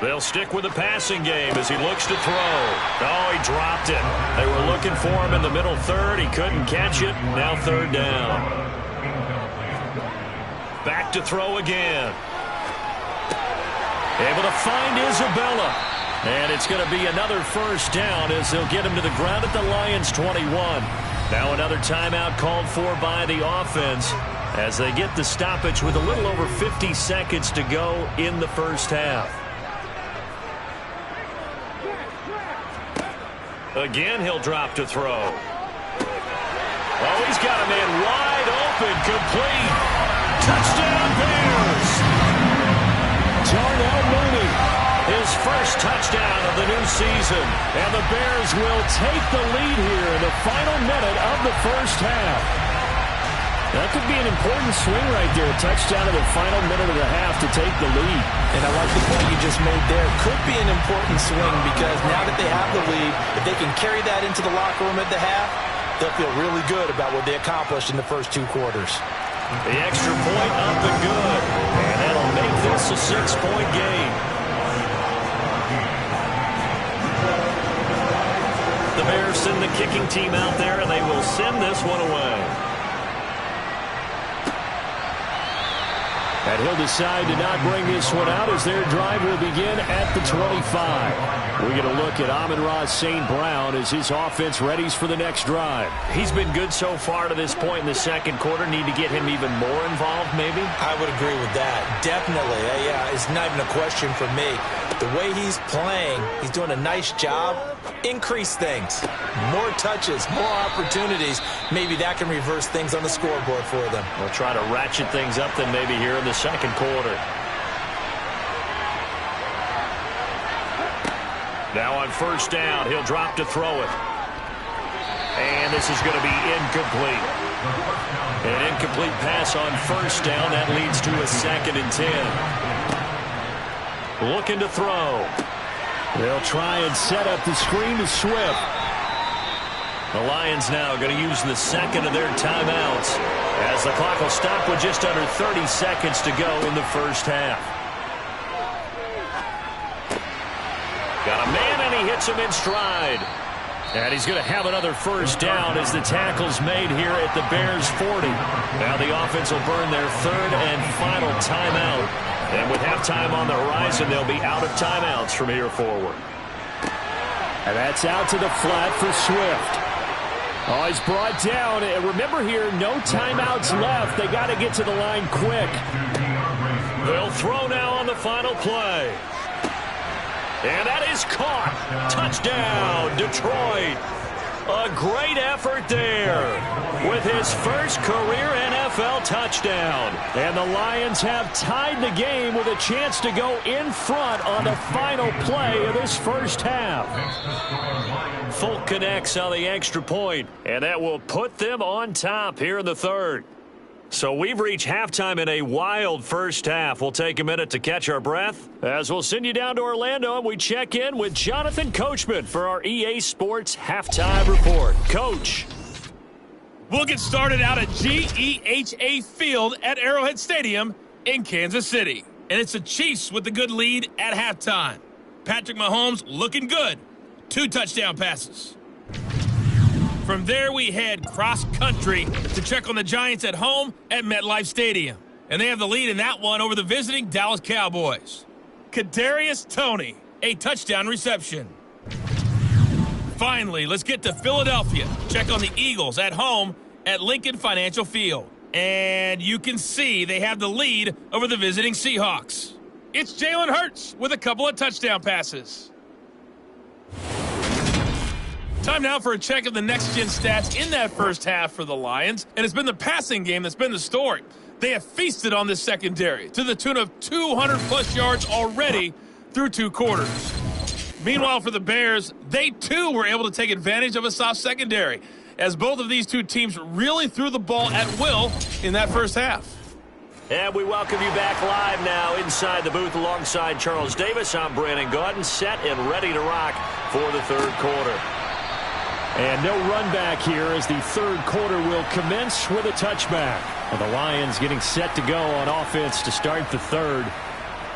They'll stick with the passing game as he looks to throw. Oh, he dropped it. They were looking for him in the middle 3rd. He couldn't catch it. Now 3rd down. Back to throw again. Able to find Isabella. And it's going to be another 1st down as they'll get him to the ground at the Lions 21. Now another timeout called for by the offense as they get the stoppage with a little over 50 seconds to go in the first half. Again, he'll drop to throw. Oh, he's got a man wide open, complete. Touchdown, Bears! Darnell Mooney, his first touchdown of the new season. And the Bears will take the lead here in the final minute of the first half. That could be an important swing right there. A touchdown in the final minute of the half to take the lead. And I like the point you just made there. Could be an important swing because now that they have the lead, if they can carry that into the locker room at the half, they'll feel really good about what they accomplished in the first 2 quarters. The extra point up and good. And that'll make this a 6-point game. The Bears send the kicking team out there, and they will send this one away. And he'll decide to not bring this one out as their drive will begin at the 25. We get a look at Amon-Ra St. Brown as his offense readies for the next drive. He's been good so far to this point in the second quarter. Need to get him even more involved, maybe? I would agree with that. Definitely. Yeah, it's not even a question for me. The way he's playing, he's doing a nice job. Increase things. More touches, more opportunities. Maybe that can reverse things on the scoreboard for them. We'll try to ratchet things up then maybe here in the second quarter. Now on first down, he'll drop to throw it. And this is going to be incomplete. An incomplete pass on first down. That leads to a 2nd and 10. Looking to throw. They'll try and set up the screen to Swift. The Lions now going to use the second of their timeouts as the clock will stop with just under 30 seconds to go in the first half. Got a man, and he hits him in stride. And he's going to have another first down as the tackle's made here at the Bears' 40. Now the offense will burn their 3rd and final timeout. And with halftime on the horizon, they'll be out of timeouts from here forward. And that's out to the flat for Swift. Oh, he's brought down. And remember here, no timeouts left. They got to get to the line quick. They'll throw now on the final play. And that is caught. Touchdown, Detroit. A great effort there with his first career NFL touchdown. And the Lions have tied the game with a chance to go in front on the final play of this first half. Folk connects on the extra point, and that will put them on top here in the 3rd. So we've reached halftime in a wild first half. We'll take a minute to catch our breath as we'll send you down to Orlando and we check in with Jonathan Coachman for our EA Sports Halftime Report. Coach. We'll get started out at GEHA Field at Arrowhead Stadium in Kansas City. And it's the Chiefs with the good lead at halftime. Patrick Mahomes looking good. 2 touchdown passes. From there, we head cross-country to check on the Giants at home at MetLife Stadium. And they have the lead in that one over the visiting Dallas Cowboys. Kadarius Toney, a touchdown reception. Finally, let's get to Philadelphia. Check on the Eagles at home at Lincoln Financial Field. And you can see they have the lead over the visiting Seahawks. It's Jalen Hurts with a couple of touchdown passes. Time now for a check of the next-gen stats in that first half for the Lions. And it's been the passing game that's been the story. They have feasted on this secondary to the tune of 200-plus yards already through 2 quarters. Meanwhile, for the Bears, they too were able to take advantage of a soft secondary as both of these 2 teams really threw the ball at will in that first half. And we welcome you back live now inside the booth alongside Charles Davis. I'm Brandon Gaudin, set and ready to rock for the 3rd quarter. And no run back here as the 3rd quarter will commence with a touchback. And the Lions getting set to go on offense to start the 3rd.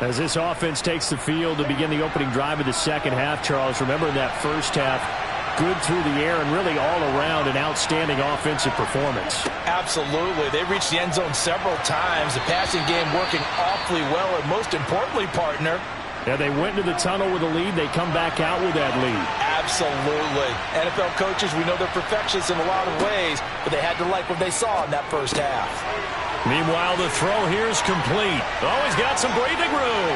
As this offense takes the field to begin the opening drive of the second half, Charles, remember in that first half, good through the air and really all around an outstanding offensive performance. Absolutely. They reached the end zone several times. The passing game working awfully well, and most importantly, partner, yeah, they went into the tunnel with a lead. They come back out with that lead. Absolutely. NFL coaches, we know they're perfectionists in a lot of ways, but they had to like what they saw in that first half. Meanwhile, the throw here is complete. Oh, he's got some breathing room.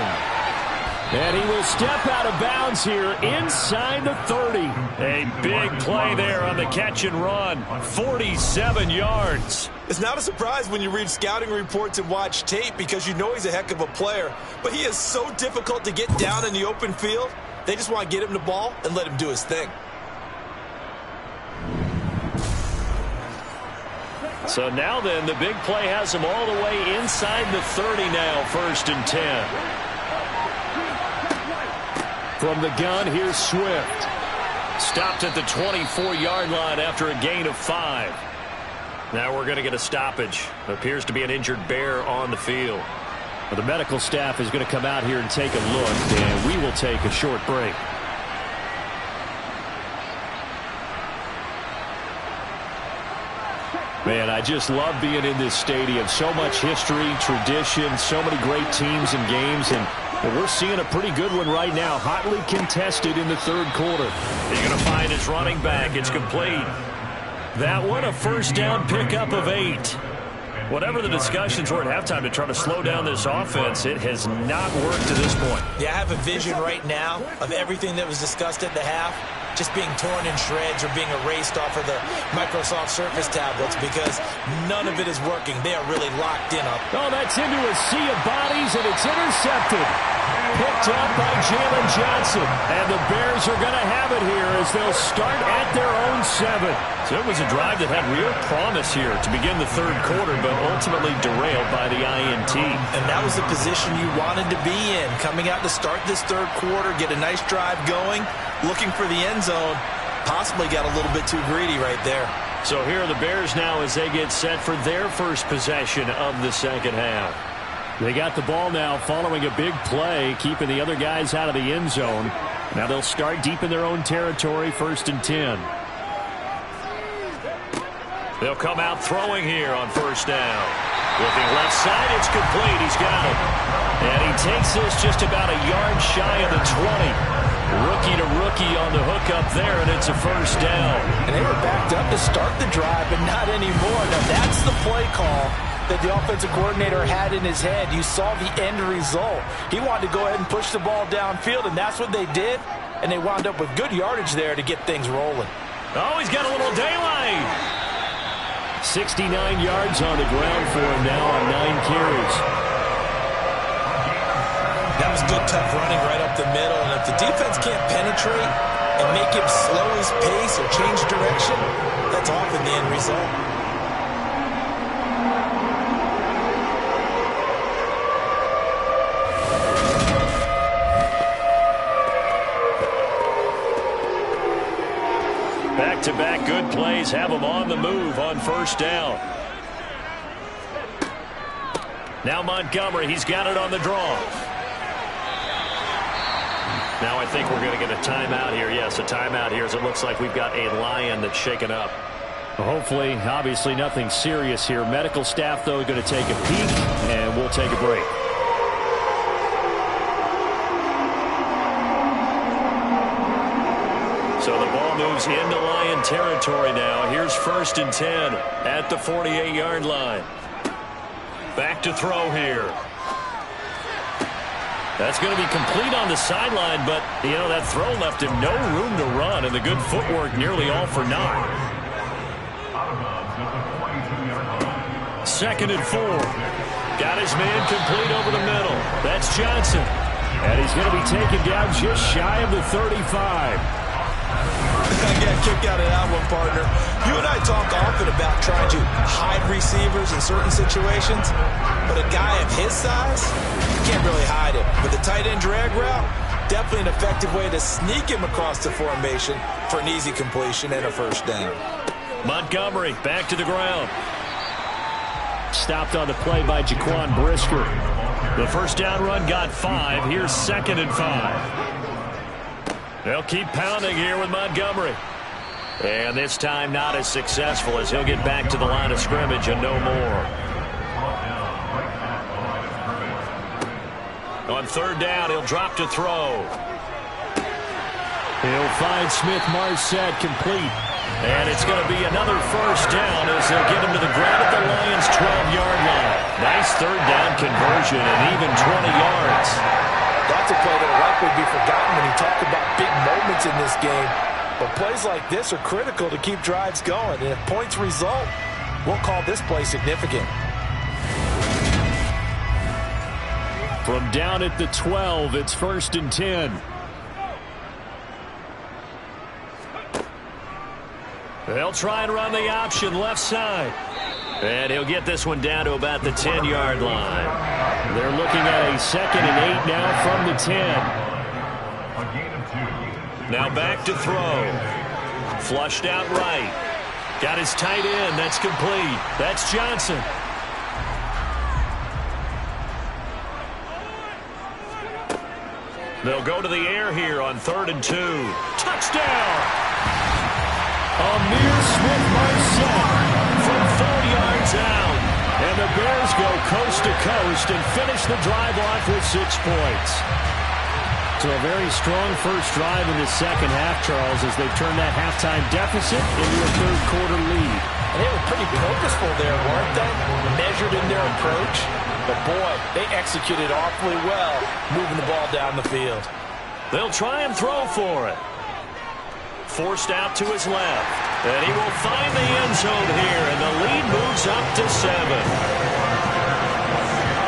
And he will step out of bounds here inside the 30. A big play there on the catch and run. 47 yards. It's not a surprise when you read scouting reports and watch tape because you know he's a heck of a player. But he is so difficult to get down in the open field. They just want to get him the ball and let him do his thing. So now then, the big play has them all the way inside the 30 now, 1st and 10. From the gun, here's Swift. Stopped at the 24-yard line after a gain of 5. Now we're going to get a stoppage. Appears to be an injured Bear on the field. Well, the medical staff is going to come out here and take a look, and we will take a short break. Man, I just love being in this stadium. So much history, tradition, so many great teams and games, and we're seeing a pretty good one right now. Hotly contested in the 3rd quarter. He's going to find his running back. It's complete. That one, a 1st down pickup of 8. Whatever the discussions were at halftime to try to slow down this offense, it has not worked to this point. Yeah, I have a vision right now of everything that was discussed at the half just being torn in shreds or being erased off of the Microsoft Surface tablets because none of it is working. They are really locked in up. Oh, that's into a sea of bodies, and it's intercepted. Picked up by Jalen Johnson. And the Bears are going to have it here as they'll start at their own 7. So it was a drive that had real promise here to begin the 3rd quarter, but ultimately derailed by the INT. And that was the position you wanted to be in. Coming out to start this 3rd quarter, get a nice drive going, looking for the end zone. Possibly got a little bit too greedy right there. So here are the Bears now as they get set for their first possession of the 2nd half. They got the ball now following a big play, keeping the other guys out of the end zone. Now they'll start deep in their own territory, 1st and 10. They'll come out throwing here on 1st down. Looking left side, it's complete. He's got it. And he takes this just about a yard shy of the 20. Rookie to rookie on the hook up there, and it's a 1st down. And they were backed up to start the drive, but not anymore. Now that's the play call that the offensive coordinator had in his head. You saw the end result. He wanted to go ahead and push the ball downfield, and that's what they did. And they wound up with good yardage there to get things rolling. Oh, he's got a little daylight. 69 yards on the ground for him now on 9 carries. That was good, tough running right up the middle. And if the defense can't penetrate and make him slow his pace or change direction, that's often the end result. Back-to-back good plays have them on the move on 1st down. Now Montgomery, he's got it on the draw. Now I think we're going to get a timeout here. Yes, a timeout here as it looks like we've got a Lion that's shaken up. Hopefully, obviously nothing serious here. Medical staff, though, going to take a peek, and we'll take a break. So the ball moves into Lion territory now. Here's 1st and 10 at the 48-yard line. Back to throw here. That's going to be complete on the sideline, but, you know, that throw left him no room to run, and the good footwork nearly all for naught. 2nd and 4. Got his man complete over the middle. That's Johnson. And he's going to be taken down just shy of the 35. I got a kick out of that one, partner. You and I talk often about trying to hide receivers in certain situations, but a guy of his size, you can't really hide him. But the tight end drag route, definitely an effective way to sneak him across the formation for an easy completion and a 1st down. Montgomery back to the ground. Stopped on the play by Jaquan Brisker. The 1st down run got 5. Here's 2nd and 5. They'll keep pounding here with Montgomery. And this time not as successful as he'll get back to the line of scrimmage and no more. On 3rd down, he'll drop to throw. He'll find Smith-Marset complete. And it's going to be another 1st down as they'll get him to the ground at the Lions' 12-yard line. Nice 3rd down conversion and even 20 yards. That's a play that will likely be forgotten when you talk about big moments in this game. But plays like this are critical to keep drives going. And if points result, we'll call this play significant. From down at the 12, it's 1st and 10. They'll try and run the option left side. And he'll get this one down to about the 10-yard line. They're looking at a 2nd and 8 now from the 10. Now back to throw. Flushed out right. Got his tight end. That's complete. That's Johnson. They'll go to the air here on 3rd and 2. Touchdown! Amir Smith-Marset from 4 yards out. And the Bears go coast to coast and finish the drive off with 6 points. So a very strong first drive in the second half, Charles, as they've turned that halftime deficit into a third-quarter lead. And they were pretty purposeful there, weren't they? Measured in their approach. But, boy, they executed awfully well, moving the ball down the field. They'll try and throw for it. Forced out to his left. And he will find the end zone here, and the lead moves up to 7.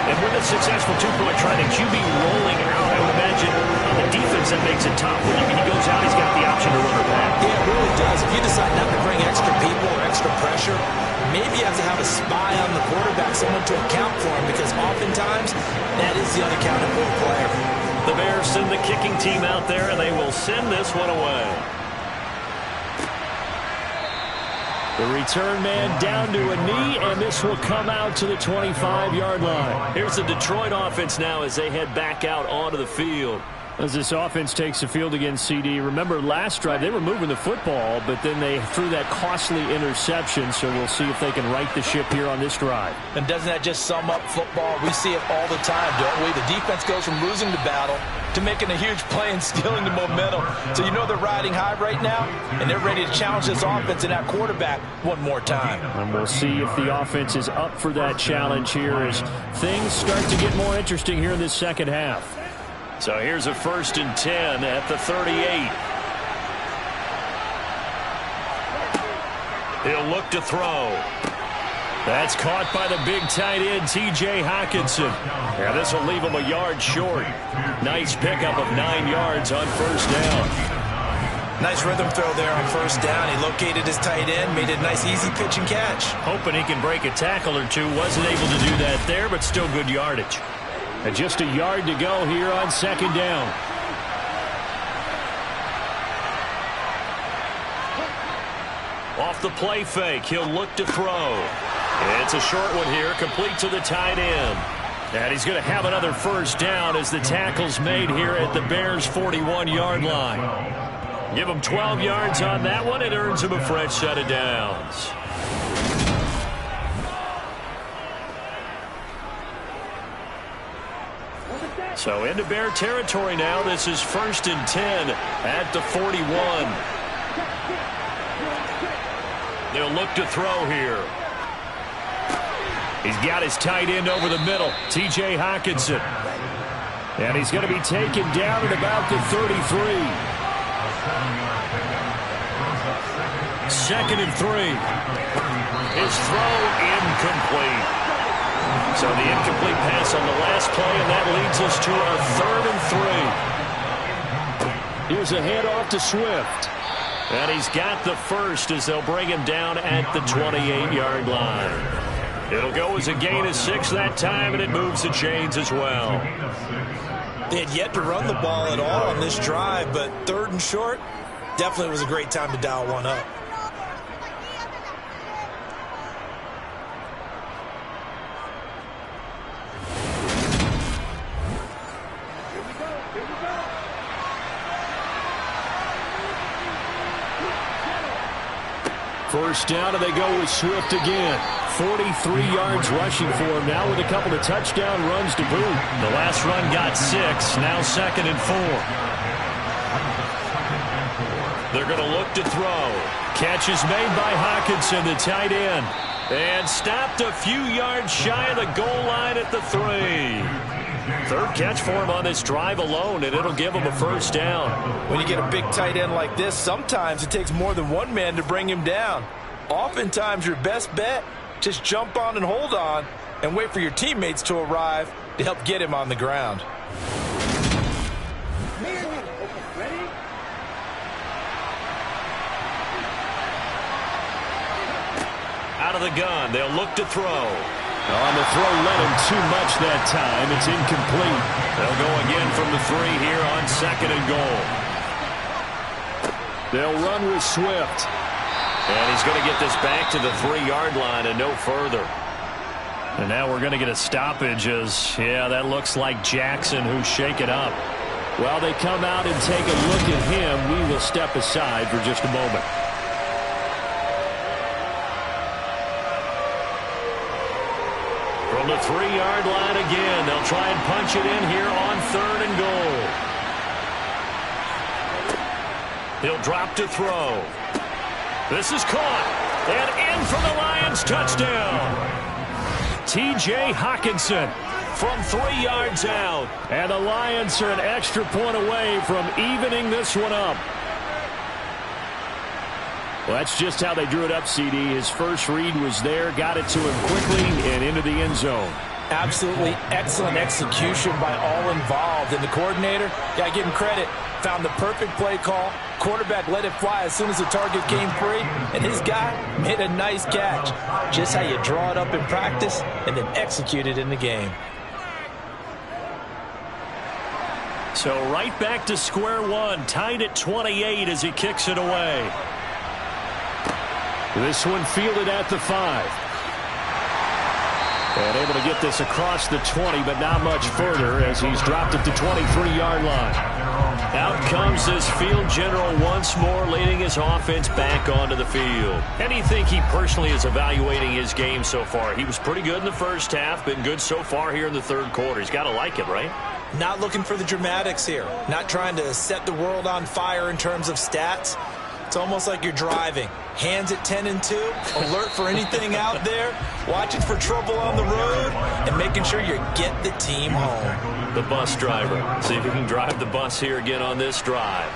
And with a successful two-point try, the QB rolling out, I would imagine on the defense that makes it tough. When he goes out, he's got the option to run it back. Yeah, it really does. If you decide not to bring extra people or extra pressure, maybe you have to have a spy on the quarterback, someone to account for him, because oftentimes that is the unaccounted for player. The Bears send the kicking team out there, and they will send this one away. The return man down to a knee, and this will come out to the 25-yard line. Here's the Detroit offense now as they head back out onto the field. As this offense takes the field against CD, remember last drive they were moving the football, but then they threw that costly interception, so we'll see if they can right the ship here on this drive. And doesn't that just sum up football? We see it all the time, don't we? The defense goes from losing the battle to making a huge play and stealing the momentum. So you know they're riding high right now, and they're ready to challenge this offense and that quarterback one more time. And we'll see if the offense is up for that challenge here as things start to get more interesting here in this second half. So here's a 1st and 10 at the 38. He'll look to throw. That's caught by the big tight end, T.J. Hockenson. Yeah, this will leave him a yard short. Nice pickup of 9 yards on 1st down. Nice rhythm throw there on 1st down. He located his tight end, made it a nice easy pitch and catch. Hoping he can break a tackle or two. Wasn't able to do that there, but still good yardage. And just a yard to go here on 2nd down. Off the play fake, he'll look to throw. It's a short one here, complete to the tight end. And he's going to have another 1st down as the tackle's made here at the Bears' 41-yard line. Give him 12 yards on that one. It earns him a fresh set of downs. So into Bear territory now. This is 1st and 10 at the 41. They'll look to throw here. He's got his tight end over the middle, T.J. Hockenson. And he's going to be taken down at about the 33. 2nd and 3. His throw incomplete. So the incomplete pass on the last play, and that leads us to our 3rd and 3. Here's a handoff to Swift. And he's got the 1st as they'll bring him down at the 28-yard line. It'll go as a gain of 6 that time, and it moves the chains as well. They had yet to run the ball at all on this drive, but 3rd and short definitely was a great time to dial one up. First down, and they go with Swift again. 43 yards rushing for him now with a couple of touchdown runs to boot. The last run got 6, now 2nd and 4. They're going to look to throw. Catch is made by Hockenson, the tight end. And stopped a few yards shy of the goal line at the 3. 3rd catch for him on this drive alone, and it'll give him a 1st down. When you get a big tight end like this, sometimes it takes more than one man to bring him down. Oftentimes, your best bet, just jump on and hold on and wait for your teammates to arrive to help get him on the ground. Out of the gun. They'll look to throw. On the throw, led him too much that time. It's incomplete. They'll go again from the 3 here on 2nd and goal. They'll run with Swift. And he's going to get this back to the 3-yard line and no further. And now we're going to get a stoppage as, yeah, that looks like Jackson who's shaken up. While they come out and take a look at him, we will step aside for just a moment. From the 3-yard line again, they'll try and punch it in here on 3rd and goal. He'll drop to throw. This is caught. And in for the Lions touchdown. T.J. Hockenson from 3 yards out. And the Lions are an extra point away from evening this one up. Well, that's just how they drew it up, CD. His first read was there, got it to him quickly, and into the end zone. Absolutely excellent execution by all involved. And the coordinator, got to give him credit, found the perfect play call. Quarterback let it fly as soon as the target came free, and his guy made a nice catch. Just how you draw it up in practice and then execute it in the game. So right back to square one, tied at 28 as he kicks it away. This one fielded at the 5. And able to get this across the 20, but not much further as he's dropped it to 23-yard line. Out comes his field general once more, leading his offense back onto the field. How do you think he personally is evaluating his game so far? He was pretty good in the first half, been good so far here in the 3rd quarter. He's got to like it, right? Not looking for the dramatics here. Not trying to set the world on fire in terms of stats. It's almost like you're driving. Hands at 10 and 2, alert for anything out there, watching for trouble on the road, and making sure you get the team home. The bus driver. See if he can drive the bus here again on this drive.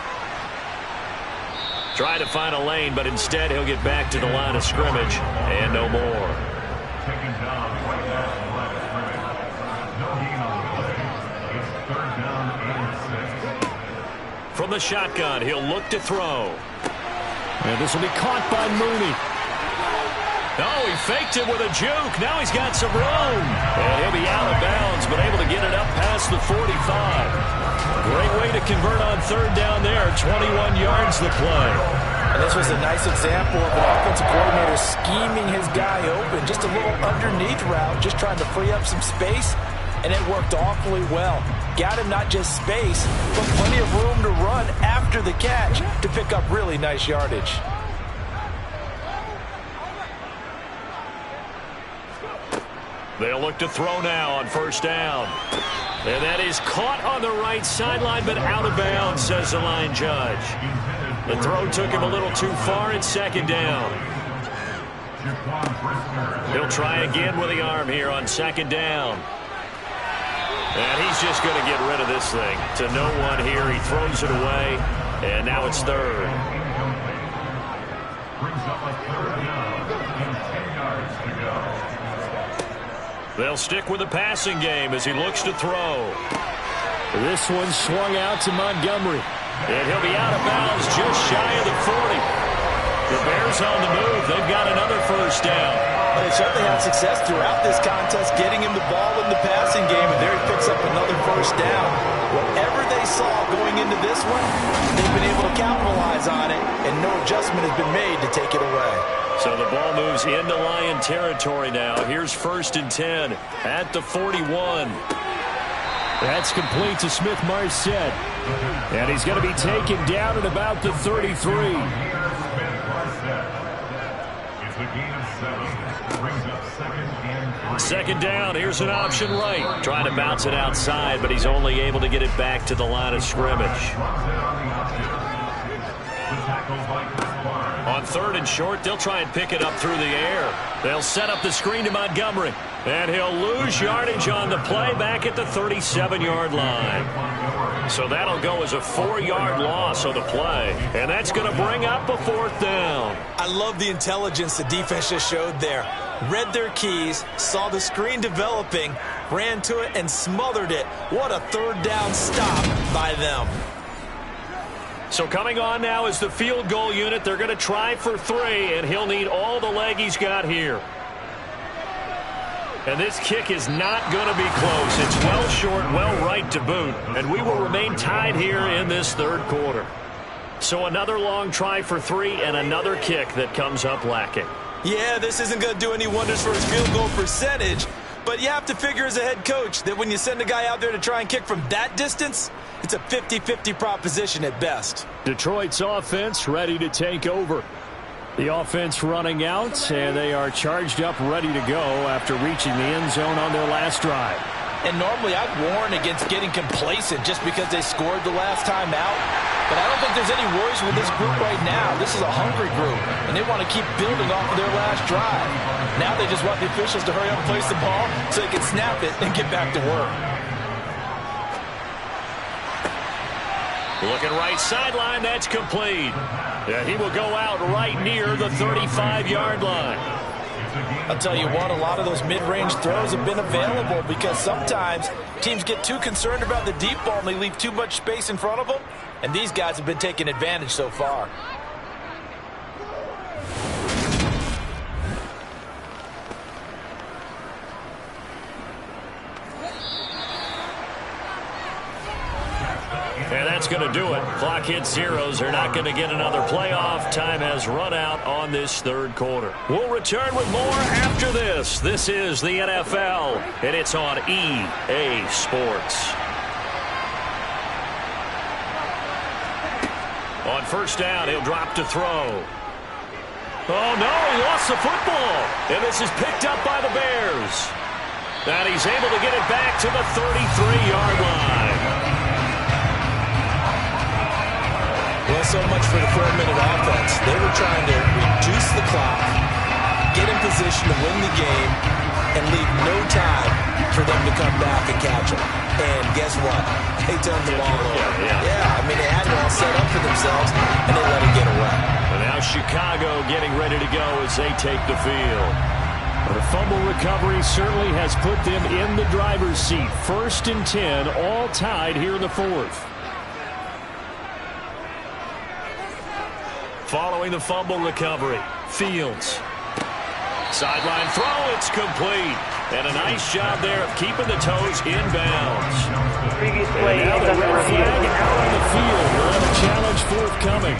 Try to find a lane, but instead he'll get back to the line of scrimmage and no more. From the shotgun, he'll look to throw. And this will be caught by Mooney. Oh, he faked it with a juke. Now he's got some room. And he'll be out of bounds, but able to get it up past the 45. Great way to convert on 3rd down there. 21 yards the play. And this was a nice example of an offensive coordinator scheming his guy open. Just a little underneath route, just trying to free up some space. And it worked awfully well. Got him not just space, but plenty of room to run after the catch to pick up really nice yardage. They'll look to throw now on 1st down. And that is caught on the right sideline, but out of bounds, says the line judge. The throw took him a little too far at 2nd down. He'll try again with the arm here on 2nd down. And he's just going to get rid of this thing to no one here. He throws it away, and now it's 3rd. They'll stick with the passing game as he looks to throw. This one swung out to Montgomery. And he'll be out of bounds just shy of the 40. The Bears on the move. They've got another 1st down. They certainly had success throughout this contest getting him the ball in the passing game, and there he picks up another 1st down. Whatever they saw going into this one, they've been able to capitalize on it, and no adjustment has been made to take it away. So the ball moves into Lion territory now. Here's 1st and 10 at the 41. That's complete to Smith-Marset. And he's going to be taken down at about the 33. Second down, here's an option right. Trying to bounce it outside, but he's only able to get it back to the line of scrimmage. On 3rd and short, they'll try and pick it up through the air. They'll set up the screen to Montgomery. And he'll lose yardage on the play back at the 37-yard line. So that'll go as a 4-yard loss on the play. And that's going to bring up a 4th down. I love the intelligence the defense just showed there. Read their keys, saw the screen developing, ran to it, and smothered it. What a 3rd down stop by them. So coming on now is the field goal unit. They're going to try for 3, and he'll need all the leg he's got here. And this kick is not going to be close. It's well short, well right to boot. And we will remain tied here in this third quarter. So another long try for 3 and another kick that comes up lacking. Yeah, this isn't going to do any wonders for his field goal percentage. But you have to figure as a head coach that when you send a guy out there to try and kick from that distance, it's a 50-50 proposition at best. Detroit's offense ready to take over. The offense running out, and they are charged up, ready to go after reaching the end zone on their last drive. And normally I'd warn against getting complacent just because they scored the last time out. But I don't think there's any worries with this group right now. This is a hungry group, and they want to keep building off of their last drive. Now they just want the officials to hurry up and place the ball so they can snap it and get back to work. Looking right sideline, that's complete. And he will go out right near the 35-yard line. I'll tell you what, a lot of those mid-range throws have been available because sometimes teams get too concerned about the deep ball and they leave too much space in front of them, and these guys have been taking advantage so far. And that's going to do it. Clock hits zeros. They're not going to get another playoff. Time has run out on this third quarter. We'll return with more after this. This is the NFL, and it's on EA Sports. On first down, he'll drop to throw. Oh, no, he lost the football. And this is picked up by the Bears. And he's able to get it back to the 33-yard line. Well, so much for the 4-minute offense. They were trying to reduce the clock, get in position to win the game, and leave no time for them to come back and catch them. And guess what? They turned the ball over. Yeah, I mean, they had it all set up for themselves, and they let it get away. And now Chicago getting ready to go as they take the field. The fumble recovery certainly has put them in the driver's seat. 1st and 10, all tied here in the fourth. Following the fumble recovery, Fields. Sideline throw, it's complete. And a nice job there of keeping the toes inbounds. Previous play, and now the red flag out on the field. We'll have a challenge forthcoming.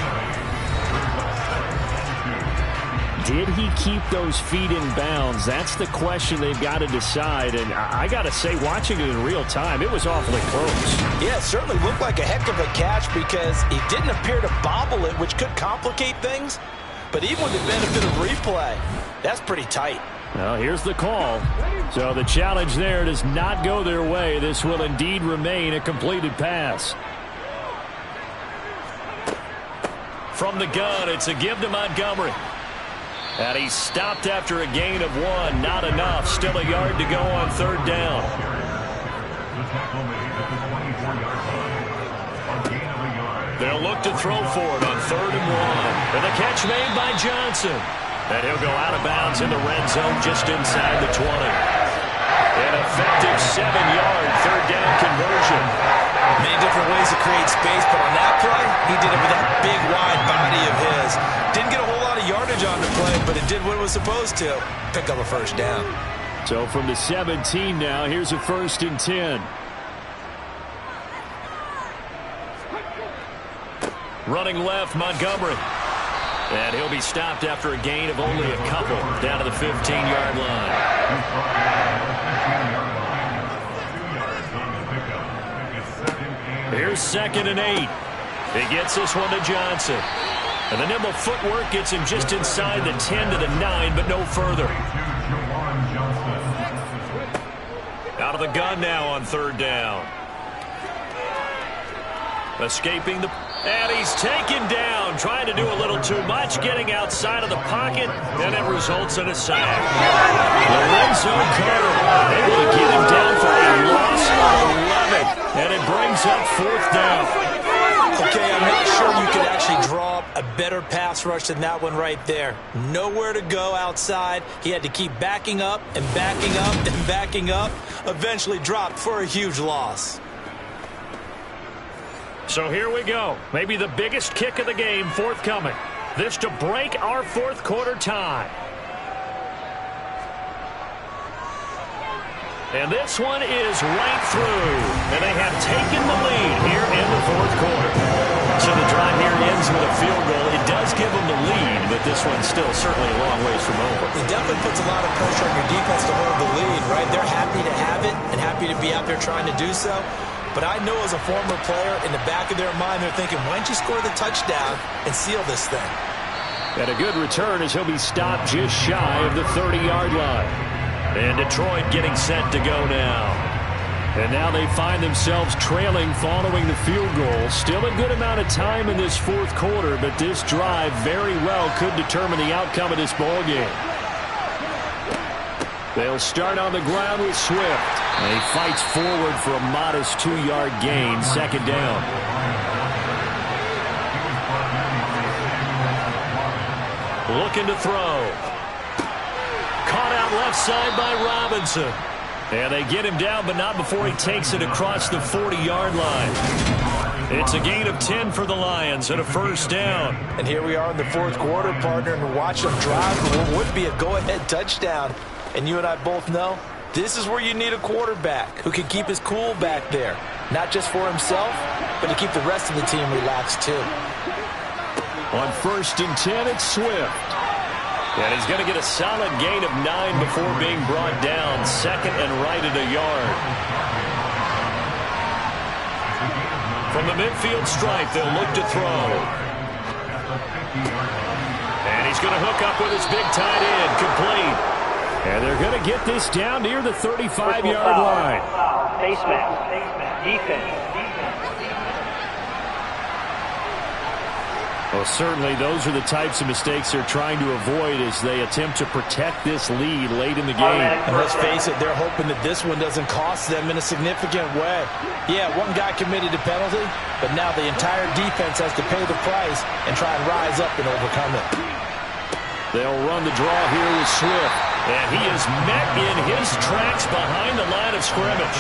Did he keep those feet in bounds? That's the question they've got to decide. And I got to say, watching it in real time, it was awfully close. Yeah, it certainly looked like a heck of a catch because he didn't appear to bobble it, which could complicate things. But even with the benefit of replay, that's pretty tight. Well, here's the call. So the challenge there does not go their way. This will indeed remain a completed pass. From the gun, it's a give to Montgomery. And he's stopped after a gain of 1. Not enough. Still a yard to go on third down. They'll look to throw for it on 3rd and 1. And the catch made by Johnson. And he'll go out of bounds in the red zone just inside the 20. An effective 7-yard third down conversion. Many different ways to create space, but on that play, he did it with that big, wide body of his. Didn't get a whole lot of yardage on the play, but it did what it was supposed to. Pick up a first down. So from the 17 now, here's a 1st and 10. Running left, Montgomery. And he'll be stopped after a gain of only a couple down to the 15-yard line. Here's 2nd and 8. He gets this one to Johnson. And the nimble footwork gets him just inside the 10 to the 9, but no further. Out of the gun now on 3rd down. Escaping the... And he's taken down, trying to do a little too much, getting outside of the pocket, and it results in a sack. Lorenzo Carter able to get him down for a loss of 11, and it brings up 4th down. Okay, I'm not sure you could actually draw up a better pass rush than that one right there. Nowhere to go outside. He had to keep backing up and backing up and backing up. Eventually dropped for a huge loss. So here we go. Maybe the biggest kick of the game forthcoming. This to break our fourth quarter tie. And this one is right through. And they have taken the lead here in the fourth quarter. So the drive here ends with a field goal. It does give them the lead, but this one's still certainly a long ways from over. It definitely puts a lot of pressure on your defense to hold the lead, right? They're happy to have it and happy to be out there trying to do so. But I know as a former player, in the back of their mind, they're thinking, why don't you score the touchdown and seal this thing? And a good return as he'll be stopped just shy of the 30-yard line. And Detroit getting set to go now. And now they find themselves trailing following the field goal. Still a good amount of time in this fourth quarter, but this drive very well could determine the outcome of this ball game. They'll start on the ground with Swift. And he fights forward for a modest 2-yard gain, second down. Looking to throw. Caught out left side by Robinson. And they get him down, but not before he takes it across the 40-yard line. It's a gain of 10 for the Lions and a first down. And here we are in the fourth quarter, partner, and watch them drive for what would be a go-ahead touchdown. And you and I both know this is where you need a quarterback who can keep his cool back there. Not just for himself, but to keep the rest of the team relaxed too. On 1st and 10, it's Swift. And he's going to get a solid gain of 9 before being brought down. Second and right at a yard. From the midfield stripe, they'll look to throw. And he's going to hook up with his big tight end, complete. And they're going to get this down near the 35-yard line. Face mask. Defense. Well, certainly those are the types of mistakes they're trying to avoid as they attempt to protect this lead late in the game. And let's face it, they're hoping that this one doesn't cost them in a significant way. Yeah, one guy committed a penalty, but now the entire defense has to pay the price and try and rise up and overcome it. They'll run the draw here with Swift. And he is met in his tracks behind the line of scrimmage.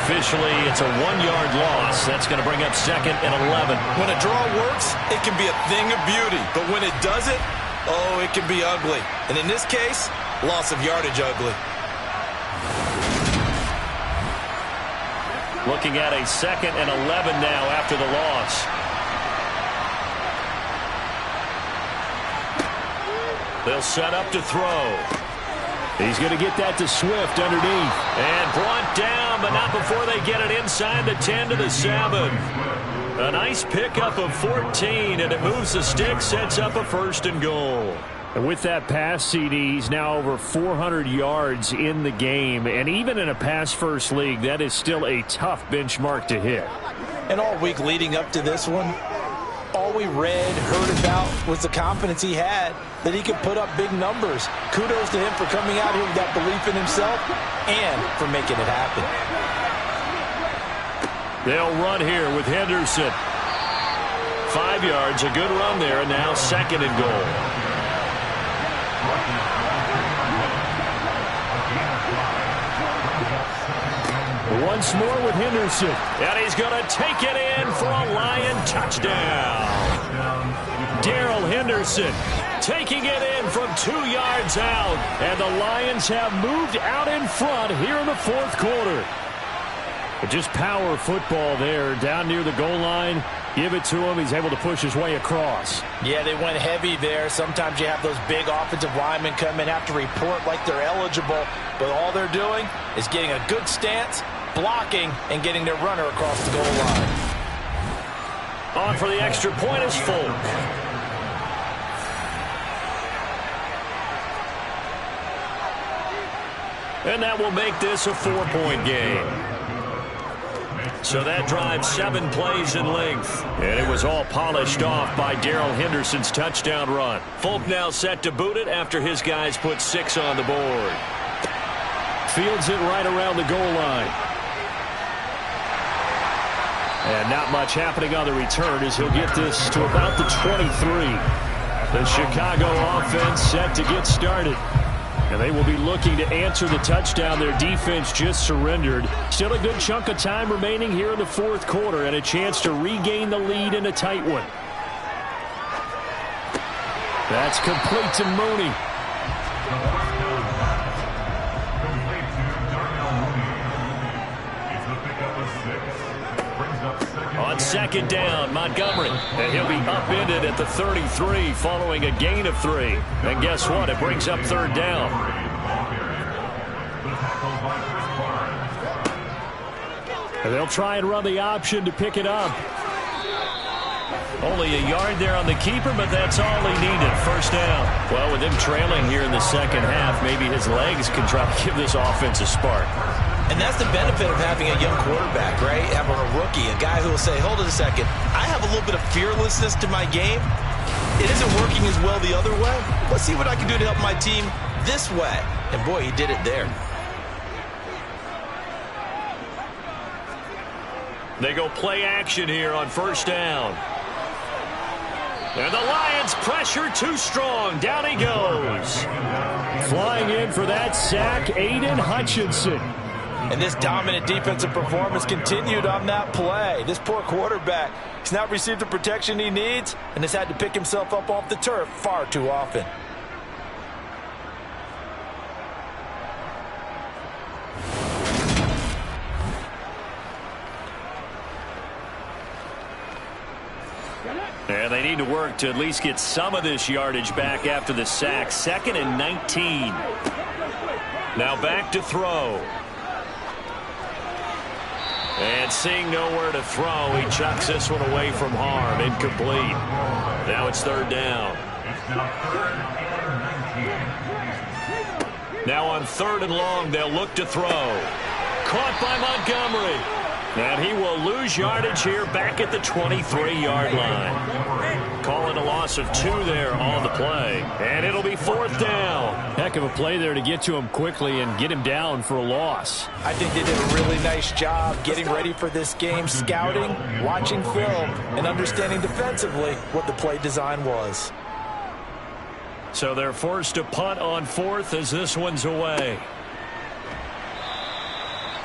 Officially, it's a 1-yard loss. That's going to bring up 2nd and 11. When a draw works, it can be a thing of beauty. But when it doesn't, oh, it can be ugly. And in this case, loss of yardage ugly. Looking at a 2nd and 11 now after the loss. They'll set up to throw. He's going to get that to Swift underneath. And brought down, but not before they get it inside the 10 to the 7. A nice pickup of 14, and it moves the stick, sets up a 1st and goal. And with that pass, CD, he's now over 400 yards in the game. And even in a pass-first league, that is still a tough benchmark to hit. And all week leading up to this one, all we read, heard about was the confidence he had that he could put up big numbers. Kudos to him for coming out here with that belief in himself and for making it happen. They'll run here with Henderson. 5 yards, a good run there, and now 2nd and goal. Once more with Henderson. And he's going to take it in for a Lion touchdown. Darrell Henderson taking it in from 2 yards out. And the Lions have moved out in front here in the fourth quarter. But just power football there down near the goal line. Give it to him. He's able to push his way across. Yeah, they went heavy there. Sometimes you have those big offensive linemen come in, have to report like they're eligible. But all they're doing is getting a good stance, blocking, and getting their runner across the goal line. On for the extra point is Folk. And that will make this a 4-point game. So that drives 7 plays in length. And it was all polished off by Darrell Henderson's touchdown run. Folk now set to boot it after his guys put 6 on the board. Fields it right around the goal line. And not much happening on the return as he'll get this to about the 23. The Chicago offense set to get started. And they will be looking to answer the touchdown their defense just surrendered. Still a good chunk of time remaining here in the fourth quarter and a chance to regain the lead in a tight one. That's complete to Mooney. On second down, Montgomery. And he'll be upended at the 33 following a gain of 3. And guess what? It brings up third down. And they'll try and run the option to pick it up. Only a yard there on the keeper, but that's all he needed. First down. Well, with him trailing here in the second half, maybe his legs can try to give this offense a spark. And that's the benefit of having a young quarterback, right? Having a rookie, a guy who will say, hold it a second, I have a little bit of fearlessness to my game. It isn't working as well the other way. Let's see what I can do to help my team this way. And boy, he did it there. They go play action here on first down. And the Lions pressure too strong. Down he goes. Flying in for that sack, Aiden Hutchinson. And this dominant defensive performance continued on that play. This poor quarterback has not received the protection he needs and has had to pick himself up off the turf far too often. And they need to work to at least get some of this yardage back after the sack. 2nd and 19. Now back to throw. And seeing nowhere to throw, he chucks this one away from harm. Incomplete. Now it's third down. Now on 3rd and long, they'll look to throw. Caught by Montgomery. And he will lose yardage here back at the 23-yard line. Calling a loss of 2 there on the play. And it'll be 4th down. Heck of a play there to get to him quickly and get him down for a loss. I think they did a really nice job getting ready for this game, scouting, watching film, and understanding defensively what the play design was. So they're forced to punt on 4th as this one's away.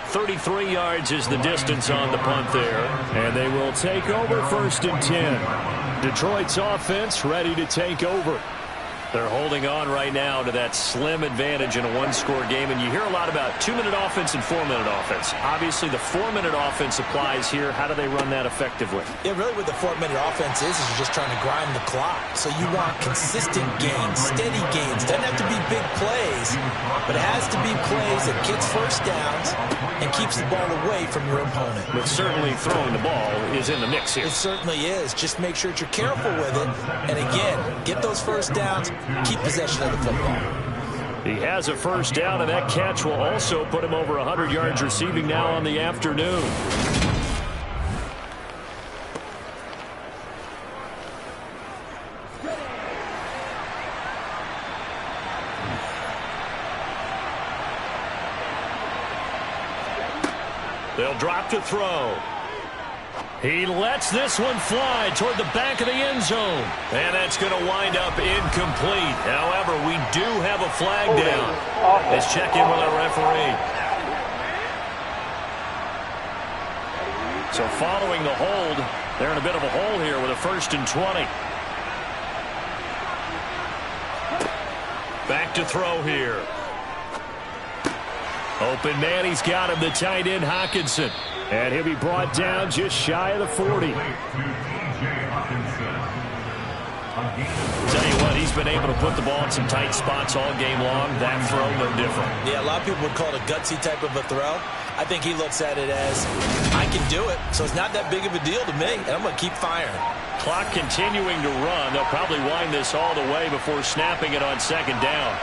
33 yards is the distance on the punt there. And they will take over 1st and 10. Detroit's offense ready to take over. They're holding on right now to that slim advantage in a one-score game. And you hear a lot about 2-minute offense and 4-minute offense. Obviously, the 4-minute offense applies here. How do they run that effectively? Yeah, really what the 4-minute offense is you're just trying to grind the clock. So you want consistent gains, steady gains. Doesn't have to be big plays, but it has to be plays that gets first downs and keeps the ball away from your opponent. But certainly throwing the ball is in the mix here. It certainly is. Just make sure that you're careful with it. And again, get those first downs. Keep possession of the football. He has a first down, and that catch will also put him over 100 yards receiving now on the afternoon. They'll drop to throw. He lets this one fly toward the back of the end zone. And that's going to wind up incomplete. However, we do have a flag down. Let's check in with our referee. So following the hold, they're in a bit of a hole here with a 1st and 20. Back to throw here. Open man, he's got him, the tight end Hockenson. And he'll be brought down just shy of the 40. Tell you what, he's been able to put the ball in some tight spots all game long. That throw, no different. Yeah, a lot of people would call it a gutsy type of a throw. I think he looks at it as, I can do it, so it's not that big of a deal to me, and I'm going to keep firing. Clock continuing to run. They'll probably wind this all the way before snapping it on 2nd down.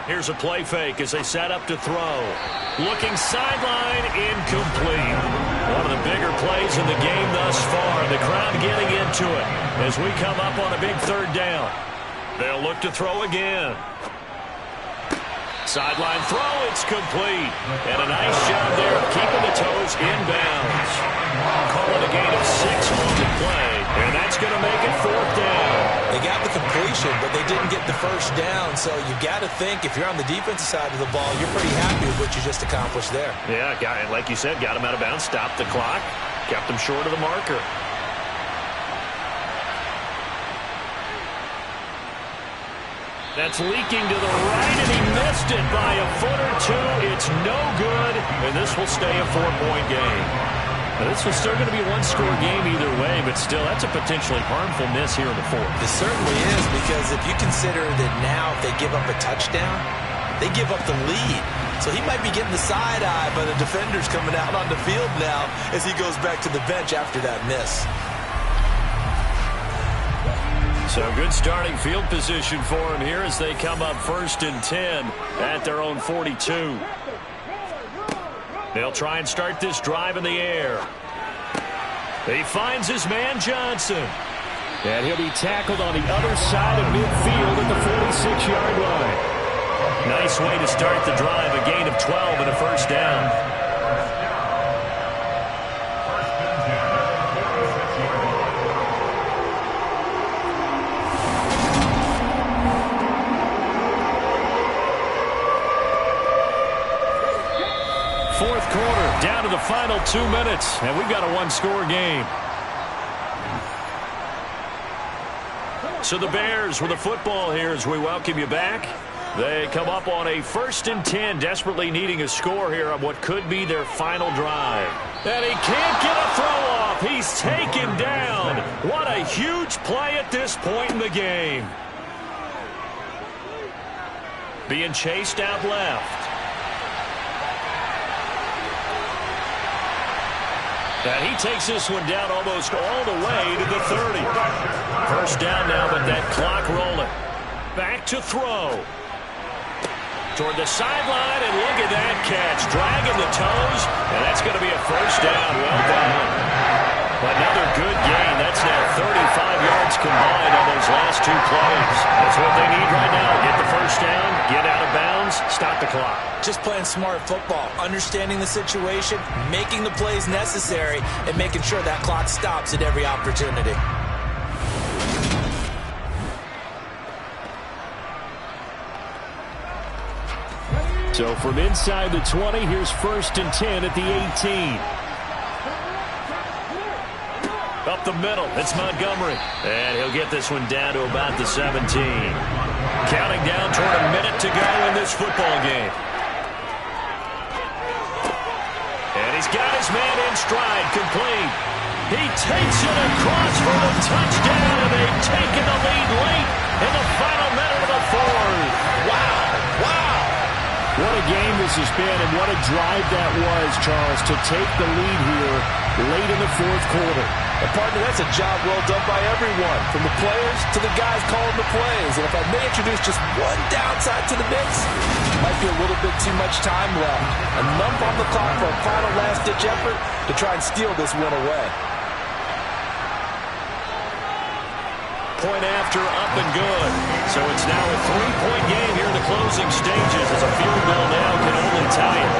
Here's a play fake as they set up to throw. Looking sideline, incomplete. One of the bigger plays in the game thus far. The crowd getting into it as we come up on a big 3rd down. They'll look to throw again. Sideline throw, it's complete. And a nice job there of keeping the toes inbounds. Call it a gain of 6 on the play. And that's going to make it 4th down. They got the completion possession, but they didn't get the first down. So you got to think if you're on the defensive side of the ball, you're pretty happy with what you just accomplished there. Yeah, like you said, got him out of bounds, stopped the clock, kept him short of the marker. That's leaking to the right, and he missed it by a foot or two. It's no good, and this will stay a 4-point game. Now, this was still going to be a one-score game either way, but still, that's a potentially harmful miss here in the fourth. It certainly is, because if you consider that now if they give up a touchdown, they give up the lead. So he might be getting the side eye by the defenders coming out on the field now as he goes back to the bench after that miss. So good starting field position for him here as they come up 1st and 10 at their own 42. They'll try and start this drive in the air. He finds his man Johnson. And he'll be tackled on the other side of midfield at the 46-yard line. Nice way to start the drive, a gain of 12 and a first down. Fourth quarter, down to the final 2 minutes, and we've got a one-score game. So the Bears with the football here as we welcome you back. They come up on a 1st and 10, desperately needing a score here on what could be their final drive. And he can't get a throw off. He's taken down. What a huge play at this point in the game. Being chased out left. And he takes this one down almost all the way to the 30. First down now, but that clock rolling. Back to throw. Toward the sideline, and look at that catch. Dragging the toes, and that's going to be a first down. Well done. Another good gain. That's now 35 yards combined on those last 2 plays. That's what they need right now. Get the first down, get out of bounds, stop the clock. Just playing smart football, understanding the situation, making the plays necessary, and making sure that clock stops at every opportunity. So from inside the 20, here's 1st and 10 at the 18. Up the middle, it's Montgomery. And he'll get this one down to about the 17. Counting down toward a minute to go in this football game. And he's got his man in stride, complete. He takes it across for the touchdown, and they've taken the lead late in the final minute of the fourth. Wow, wow. What a game this has been, and what a drive that was, Charles, to take the lead here late in the fourth quarter. And partner, that's a job well done by everyone, from the players to the guys calling the plays. And if I may introduce just one downside to the mix, might be a little bit too much time left. Enough on the clock for a final last-ditch effort to try and steal this one away. Point after, up and good. So it's now a 3-point game here in the closing stages as a field goal now can only tie it.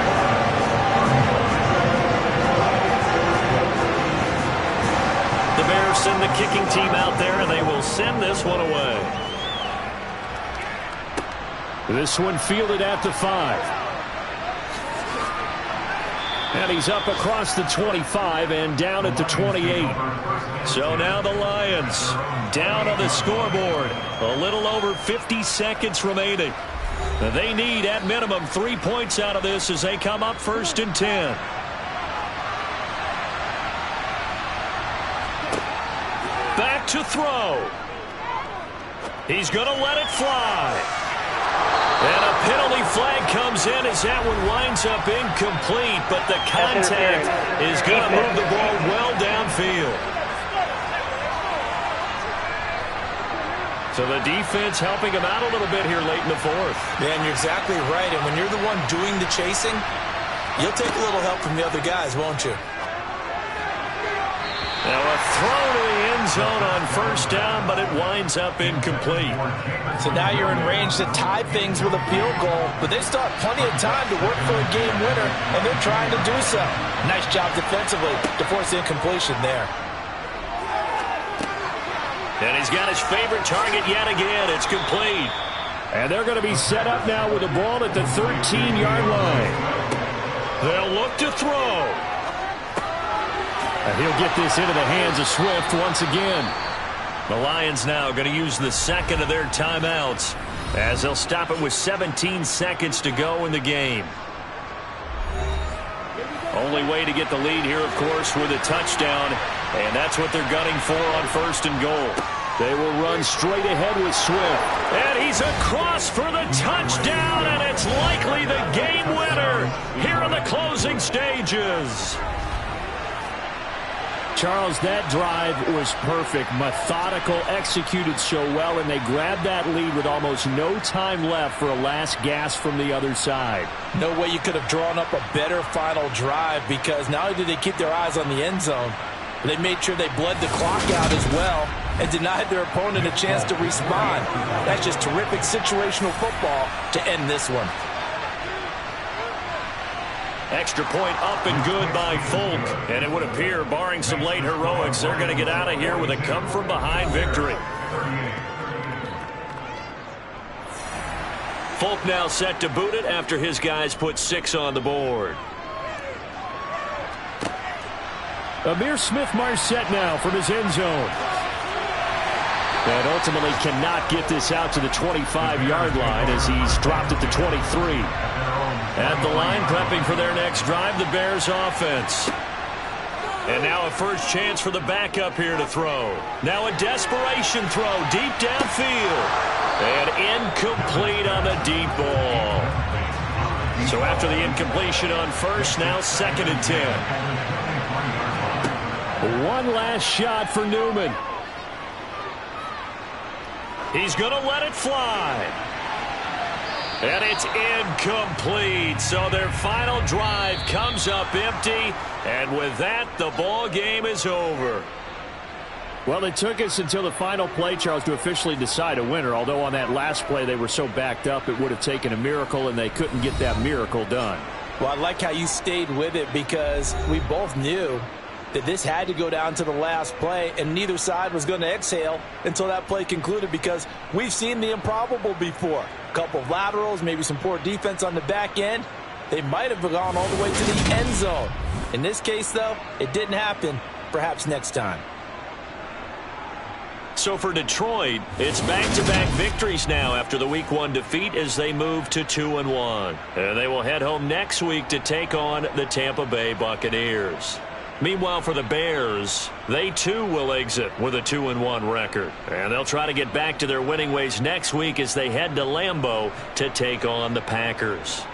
The Bears send the kicking team out there, and they will send this one away. This one fielded at the 5. And he's up across the 25 and down at the 28. So now the Lions down on the scoreboard. A little over 50 seconds remaining. They need at minimum 3 points out of this as they come up 1st and 10. Back to throw. He's going to let it fly. And a penalty flag comes in as that one winds up incomplete, but the contact is going to move the ball well downfield. So the defense helping him out a little bit here late in the fourth. Man, you're exactly right. And when you're the one doing the chasing, you'll take a little help from the other guys, won't you? Now a throw to the end zone on first down, but it winds up incomplete. So now you're in range to tie things with a field goal, but they still have plenty of time to work for a game winner, and they're trying to do so. Nice job defensively to force the incompletion there. And he's got his favorite target yet again. It's complete. And they're going to be set up now with the ball at the 13-yard line. They'll look to throw. And he'll get this into the hands of Swift once again. The Lions now going to use the second of their timeouts as they'll stop it with 17 seconds to go in the game. Only way to get the lead here, of course, with a touchdown, and that's what they're gunning for on 1st and goal. They will run straight ahead with Swift. And he's across for the touchdown, and it's likely the game winner here in the closing stages. Charles, that drive was perfect. Methodical, executed so well, and they grabbed that lead with almost no time left for a last gasp from the other side. No way you could have drawn up a better final drive, because not only did they keep their eyes on the end zone, but they made sure they bled the clock out as well and denied their opponent a chance to respond. That's just terrific situational football to end this one. Extra point up and good by Folk. And it would appear, barring some late heroics, they're going to get out of here with a come-from-behind victory. Folk now set to boot it after his guys put 6 on the board. Amir Smith-Marset now from his end zone. And ultimately cannot get this out to the 25-yard line as he's dropped at the 23. At the line, prepping for their next drive, the Bears offense. And now a first chance for the backup here to throw. Now a desperation throw deep downfield. And incomplete on the deep ball. So after the incompletion on first, now 2nd and 10. One last shot for Newman. He's going to let it fly. And it's incomplete. So their final drive comes up empty. And with that, the ball game is over. Well, it took us until the final play, Charles, to officially decide a winner. Although on that last play they were so backed up, it would have taken a miracle, and they couldn't get that miracle done. Well, I like how you stayed with it, because we both knew that this had to go down to the last play, and neither side was going to exhale until that play concluded, because we've seen the improbable before. A couple of laterals, maybe some poor defense on the back end. They might have gone all the way to the end zone. In this case, though, it didn't happen. Perhaps next time. So for Detroit, it's back-to-back victories now after the Week 1 defeat as they move to 2-1. And they will head home next week to take on the Tampa Bay Buccaneers. Meanwhile, for the Bears, they too will exit with a 2-1 record. And they'll try to get back to their winning ways next week as they head to Lambeau to take on the Packers.